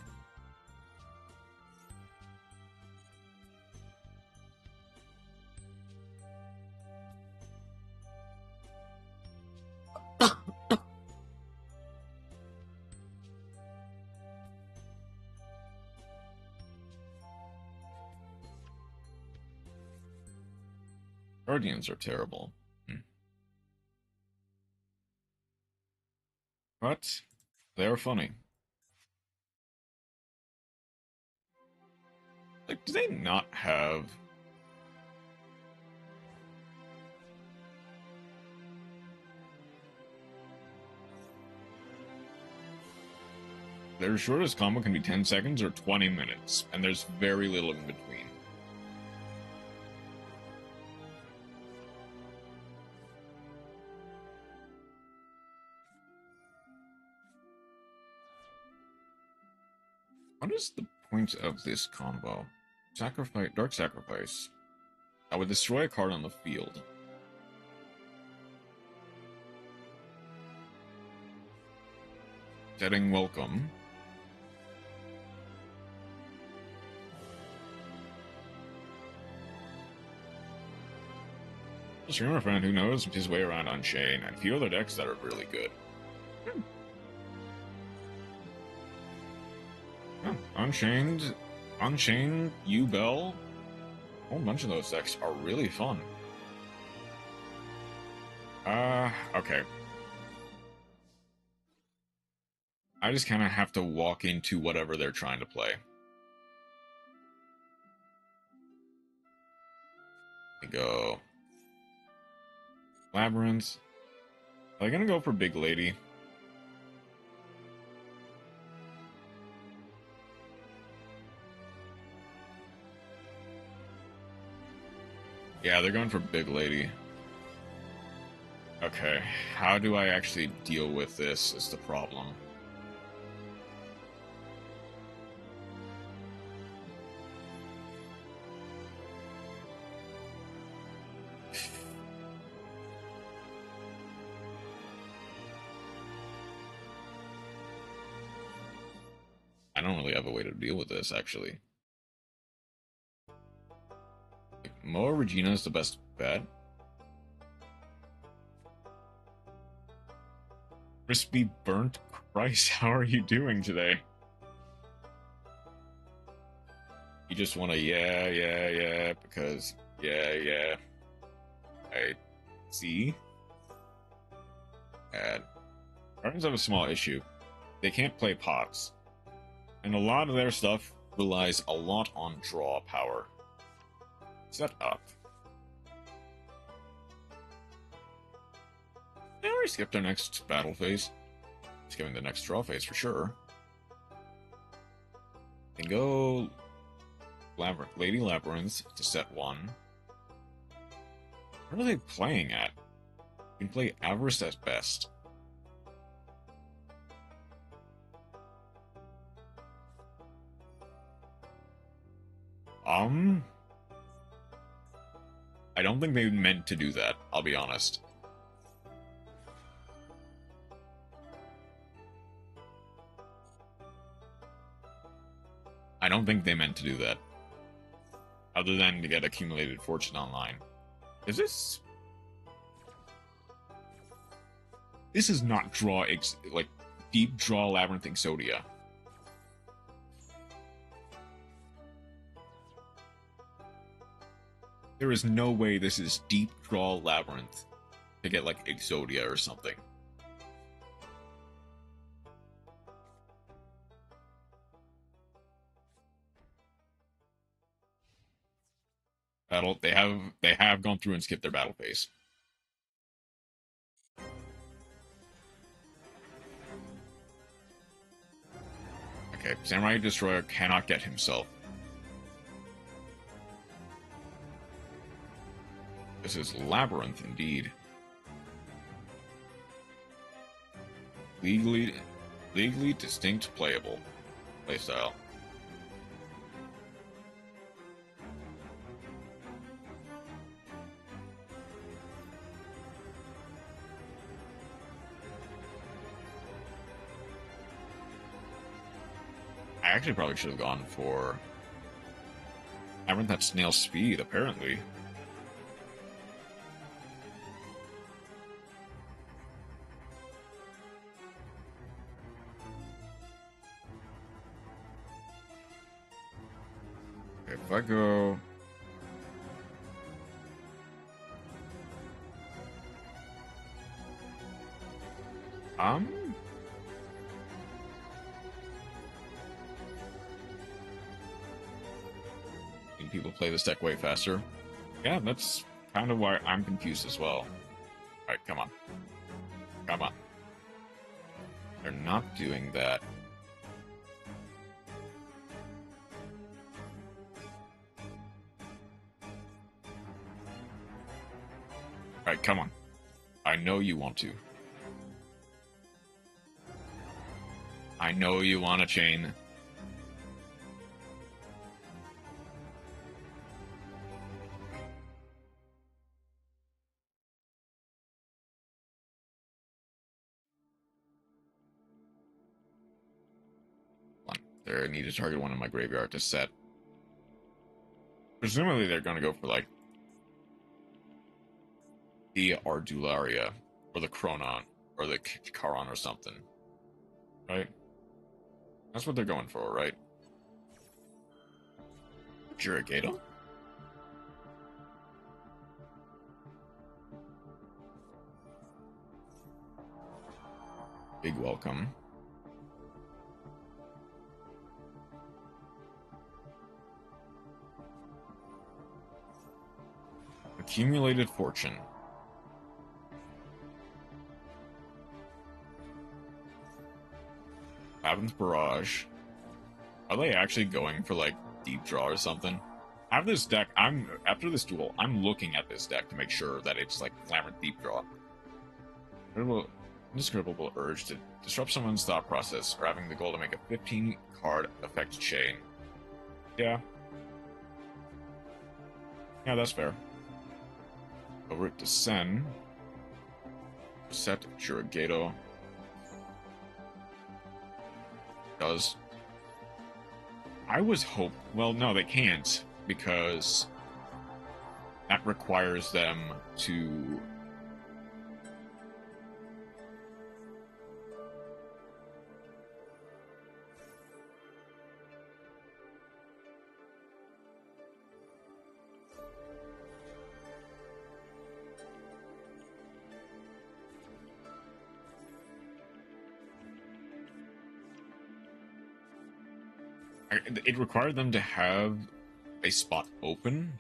Guardians are terrible. But they are funny. Like, do they not have... Their shortest combo can be 10 seconds or 20 minutes, and there's very little in between. What is the point of this combo? Sacrifice, Dark Sacrifice. I would destroy a card on the field. Setting Welcome. A streamer friend who knows his way around Unchained and a few other decks that are really good. Oh, Unchained, U-Bell. A whole bunch of those decks are really fun. Okay. I just kind of have to walk into whatever they're trying to play. We go. Labyrinth. Are they gonna go for Big Lady? Yeah, they're going for Big Lady. Okay, how do I actually deal with this is the problem. I don't really have a way to deal with this, actually. Like, Moa Regina is the best bet. Crispy burnt Christ, how are you doing today? You just want to yeah, because yeah. I see. And Guardians have a small issue. They can't play pots. And a lot of their stuff relies a lot on draw power. Set up. Yeah, we skipped our next battle phase. Skipping the next draw phase for sure. And go Lady Labyrinth to set 1. What are they playing at? You can play Avarice at best. I don't think they meant to do that, I'll be honest. I don't think they meant to do that. Other than to get accumulated fortune online. Is this... This is not draw, like, deep draw Labyrinth Exodia. There is no way this is deep draw Labyrinth to get, like, Exodia or something. Battle, they have gone through and skipped their battle phase. Okay, Samurai Destroyer cannot get himself. This is Labyrinth, indeed. Legally distinct playable playstyle. I actually probably should have gone for Labyrinth at snail speed, apparently. If I go... People play this deck way faster. Yeah, that's kind of why I'm confused as well. Alright, come on. Come on. They're not doing that. Alright, come on. I know you want to. I know you want to chain. I need to target one in my graveyard to set. Presumably they're going to go for, like, the Ardularia, or the Chronon, or the Charon or something. Right? That's what they're going for, right? Jurigato? Big welcome. Accumulated fortune. Labyrinth Barrage. Are they actually going for, like, deep draw or something? I have this deck, after this duel, I'm looking at this deck to make sure that it's, like, Labyrinth deep draw. Indescribable urge to disrupt someone's thought process, or having the goal to make a 15-card effect chain. Yeah. Yeah, that's fair. Over it to Sen. Set Jurigato. Does. I was well, no, they can't, because that requires them to... It required them to have a spot open.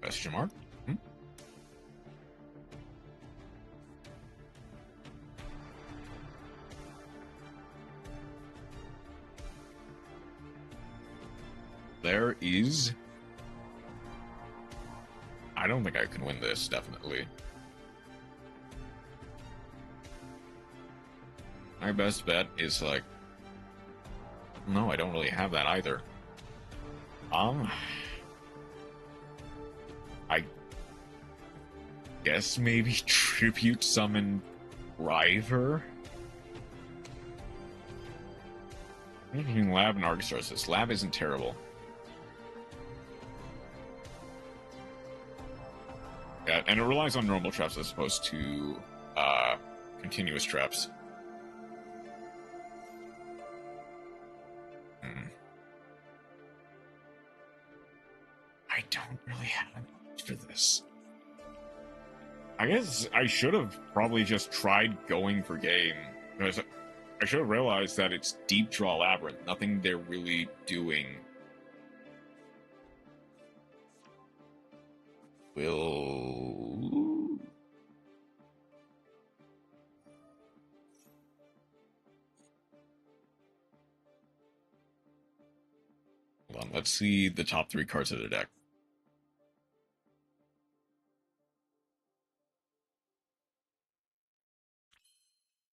Question mark? There is... I don't think I can win this, definitely. My best bet is like... No, I don't really have that either. I guess maybe Tribute Summon River? Lab and Argostar says Lab isn't terrible. Yeah, and it relies on normal traps as opposed to continuous traps. I don't really have much for this. I guess I should have probably just tried going for game, because I should have realized that it's Deep Draw Labyrinth, nothing they're really doing. Hold on, let's see the top 3 cards of the deck.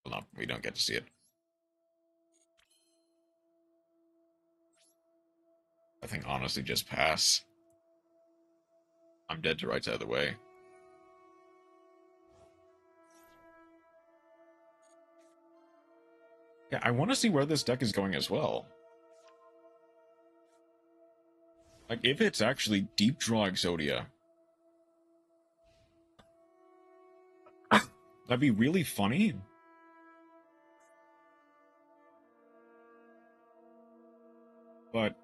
Hold on, we don't get to see it. I think honestly just pass. I'm dead to rights either way. Yeah, I want to see where this deck is going as well. Like, if it's actually Deep Draw Exodia, that'd be really funny. But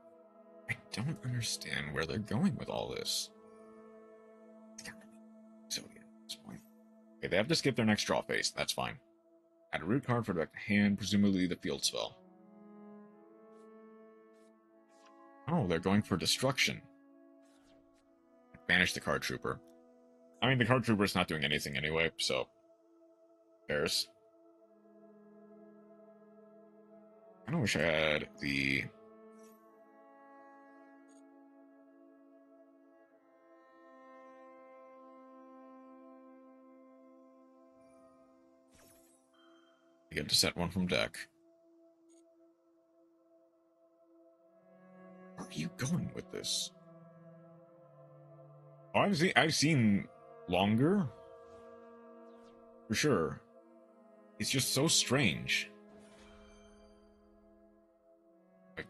I don't understand where they're going with all this. Exodia at this point. Okay, they have to skip their next draw phase. That's fine. Add a root card for the deck to hand, presumably the field spell. Oh, they're going for destruction. Banish the card trooper. I mean, the card trooper's not doing anything anyway, so... Bears. I wish I had the... I get to set one from deck. Where are you going with this? Oh, I've seen longer. For sure. It's just so strange. Like,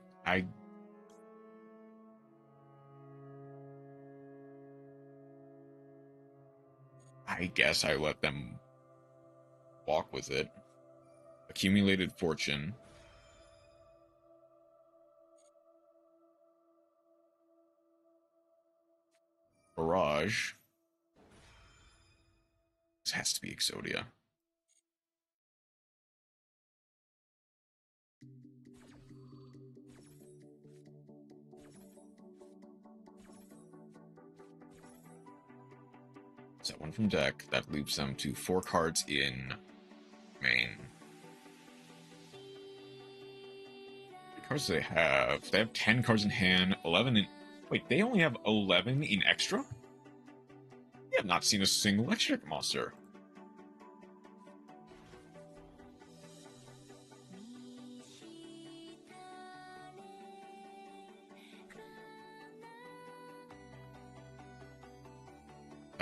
I guess I let them walk with it. Accumulated fortune. Barrage. This has to be Exodia. Set one from deck. That leaves them to 4 cards in main. The cards they have 10 cards in hand, 11 in... Wait, they only have 11 in extra? We have not seen a single extra monster.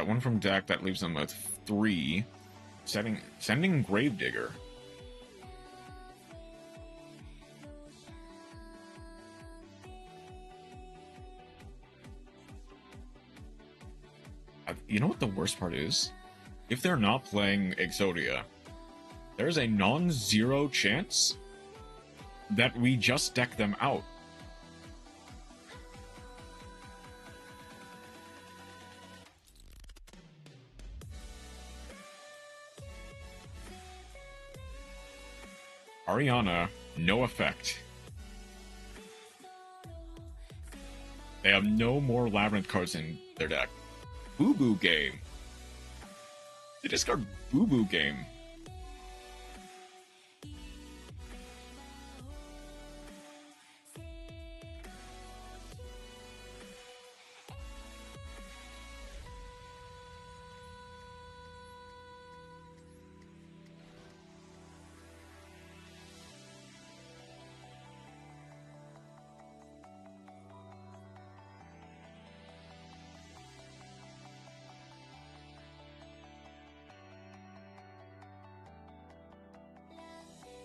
one from deck. That leaves them with 3. Sending Gravedigger. You know what the worst part is? If they're not playing Exodia, there's a non-zero chance that we just deck them out. Ariana, no effect. They have no more Labyrinth cards in their deck. Boo Boo Game. They discard Boo Boo Game.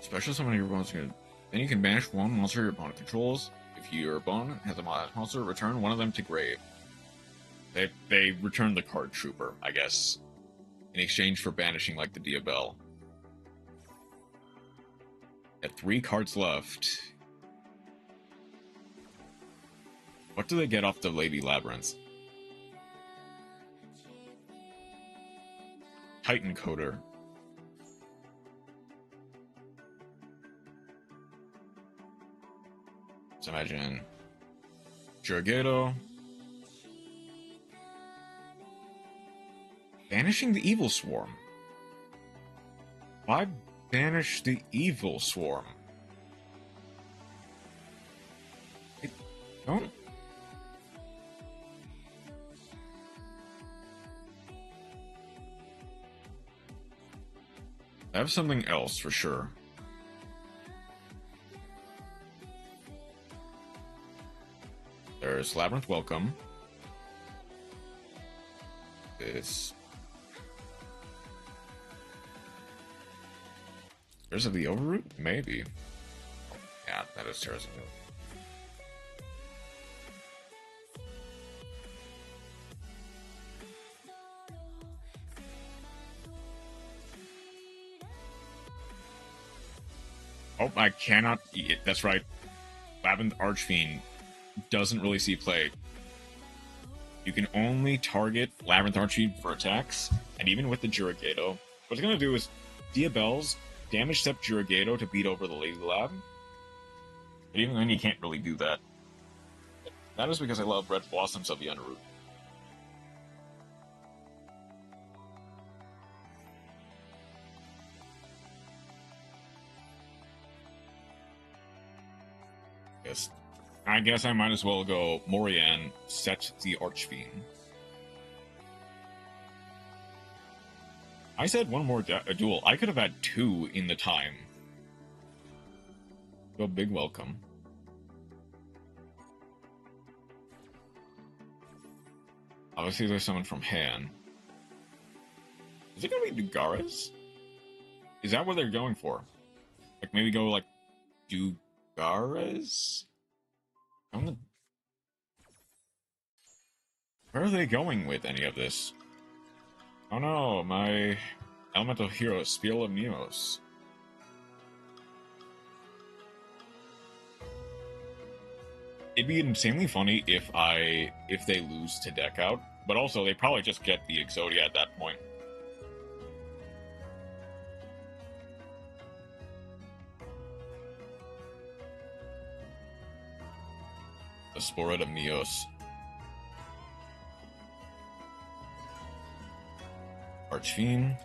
Special summon your opponent's good. Then you can banish one monster your opponent controls. If your opponent has a monster, return one of them to grave. They return the card Trooper, I guess, in exchange for banishing like the Diabell. At 3 cards left. What do they get off the Lady Labyrinth? Titan Coder. Let's imagine Jurgato. Banishing the Evil Swarm. Why banish the Evil Swarm? Don't. I have something else for sure. There's Labyrinth Welcome. There's of the Overroot? Maybe. Yeah, that is Terra's of the Oh, I cannot eat it. That's right. Labyrinth Archfiend doesn't really see play. You can only target Labyrinth Archfiend for attacks, and even with the Juragato, what it's going to do is Diabells damage step Juragato to beat over the Lady Lab. But even then, you can't really do that. That is because I love Red Blossoms of the Underroot. Yes. I guess I might as well go Morian, set the Archfiend. I said one more duel. I could have had 2 in the time. Go big welcome. Obviously there's someone from Han. Is it gonna be Dugaras? Is that what they're going for? Like maybe go like Dugaras? Where are they going with any of this? Oh no, my elemental hero, Spiel of Neos. It'd be insanely funny if they lose to deck out, but also they probably just get the Exodia at that point. The Spora of Neos. Archfiend.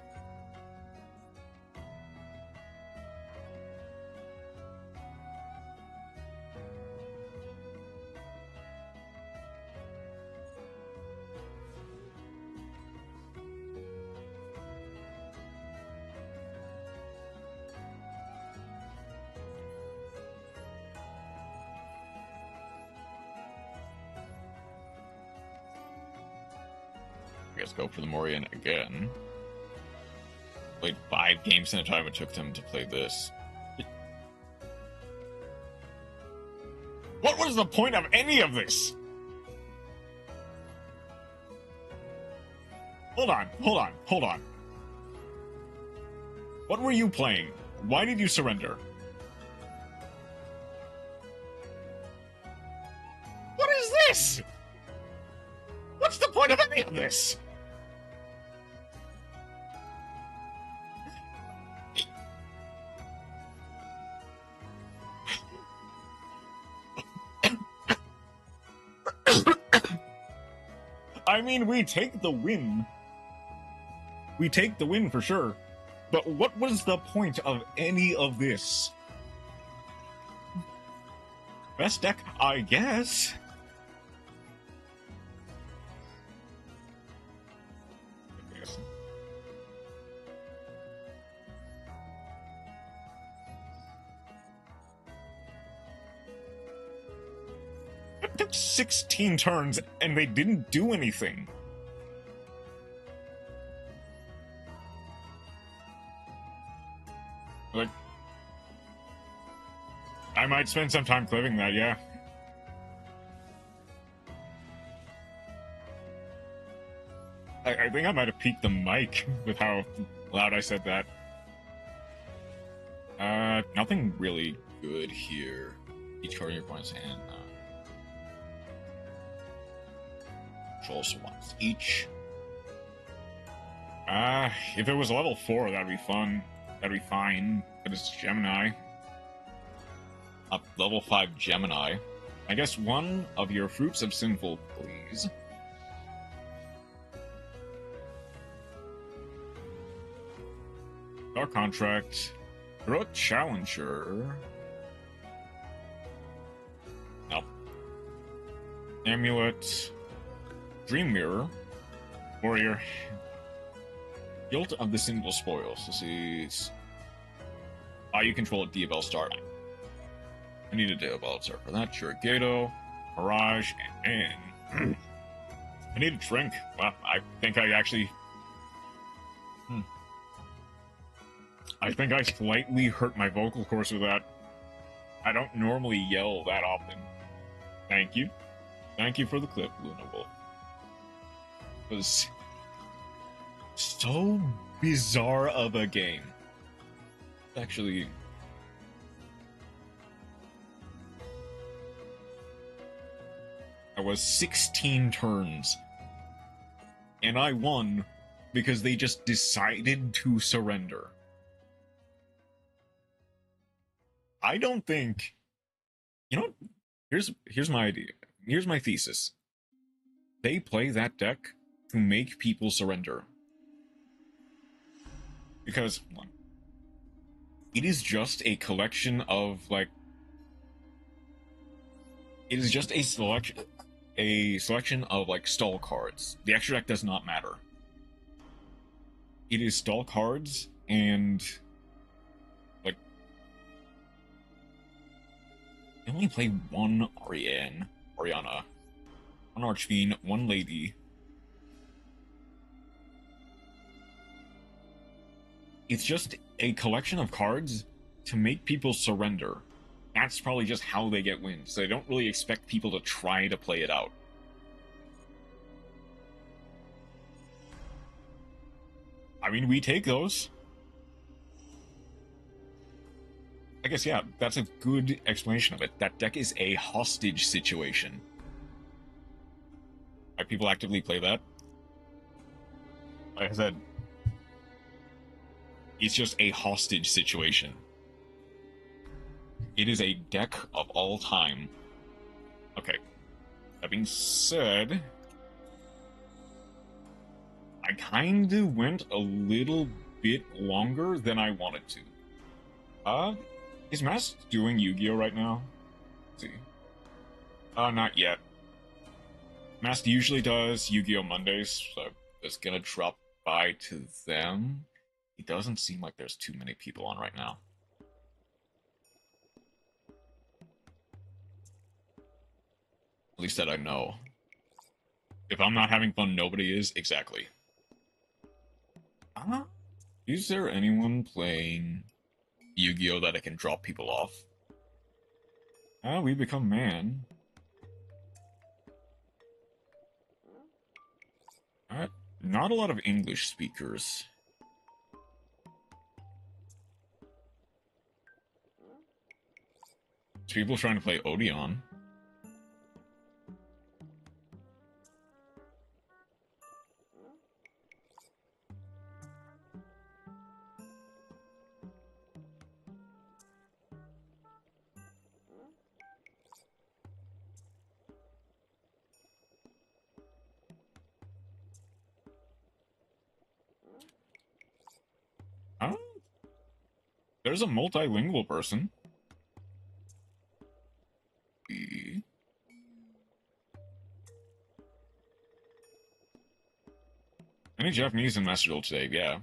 guess go for the Morian again. Played 5 games in the time it took them to play this. What was the point of any of this? Hold on. What were you playing? Why did you surrender? What is this? What's the point of any of this? I mean, we take the win. We take the win for sure. But what was the point of any of this? Best deck, I guess. It took 16 turns and they didn't do anything. Like, I might spend some time clipping that, yeah. I think I might have peaked the mic with how loud I said that. Nothing really good here. Each card in your opponent's hand. Controls once each. If it was level 4, that'd be fun. That'd be fine. But it's Gemini. Up level 5 Gemini. I guess one of your fruits of sinful, please. Dark Contract. Throat Challenger. No. Amulet. Dream Mirror. Warrior. Guilt of the Sinful Spoils. This is... you control a Diabell Star. I need a Diabell Star for that. Sure. Gato. Mirage. And... I need a drink. Well, I think I actually... I think I slightly hurt my vocal cords with that. I don't normally yell that often. Thank you. Thank you for the clip, Luna Wolf. It was so bizarre of a game. Actually... I was 16 turns. And I won because they just decided to surrender. I don't think... You know, here's my idea. Here's my thesis. They play that deck to make people surrender. Because it is just a collection of, like... It is just a selection of, like, stall cards. The extra deck does not matter. It is stall cards, and... I only play one Oriana, one Archfiend, one Lady. It's just a collection of cards to make people surrender. That's probably just how they get wins. They don't really expect people to try to play it out. I mean, we take those. I guess, yeah, that's a good explanation of it. That deck is a hostage situation. Why people actively play that? Like I said, it's just a hostage situation. It is a deck of all time. Okay. That being said, I kind of went a little bit longer than I wanted to. Is Mass doing Yu-Gi-Oh right now? Let's see. Not yet. Mass usually does Yu-Gi-Oh Mondays, so it's gonna drop by to them. It doesn't seem like there's too many people on right now. At least that I know. If I'm not having fun, nobody is. Exactly. Is there anyone playing Yu-Gi-Oh that I can drop people off? We become man. Not a lot of English speakers. There's people trying to play Odeon. Oh, there's a multilingual person. Any Japanese in Master Duel today? Yeah.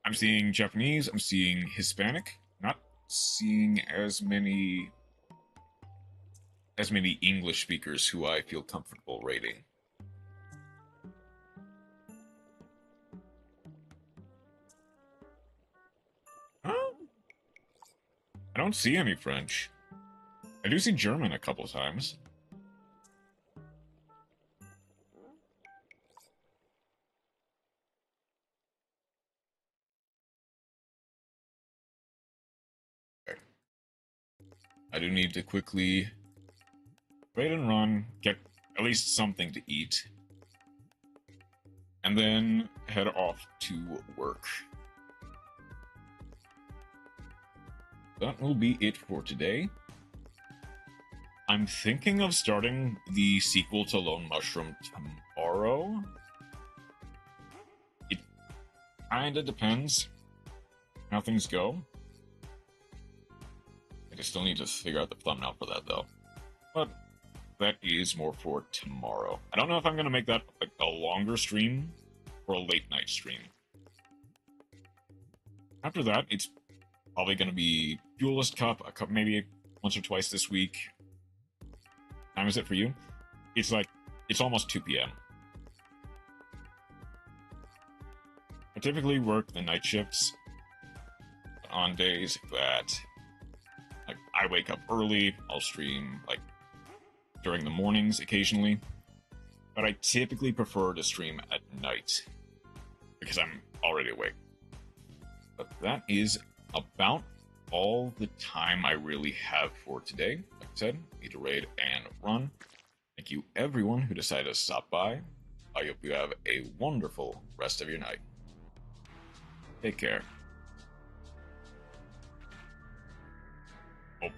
I'm seeing Japanese, I'm seeing Hispanic, not seeing as many English speakers who I feel comfortable rating. Huh? I don't see any French. I do see German a couple times. Okay. I do need to quickly raid and run, get at least something to eat, and then head off to work. That will be it for today. I'm thinking of starting the sequel to Lone Mushroom tomorrow. It kinda depends how things go. I just still need to figure out the thumbnail for that, though. But that is more for tomorrow. I don't know if I'm going to make that like a longer stream or a late night stream. After that, it's probably going to be Duelist Cup, a cup maybe once or twice this week. Time is it for you? It's almost 2 p.m. I typically work the night shifts on days that I wake up early. I'll stream during the mornings occasionally, but I typically prefer to stream at night because I'm already awake. But that is about all the time I really have for today. Like I said, need to raid and run. Thank you everyone who decided to stop by. I hope you have a wonderful rest of your night. Take care. Oh.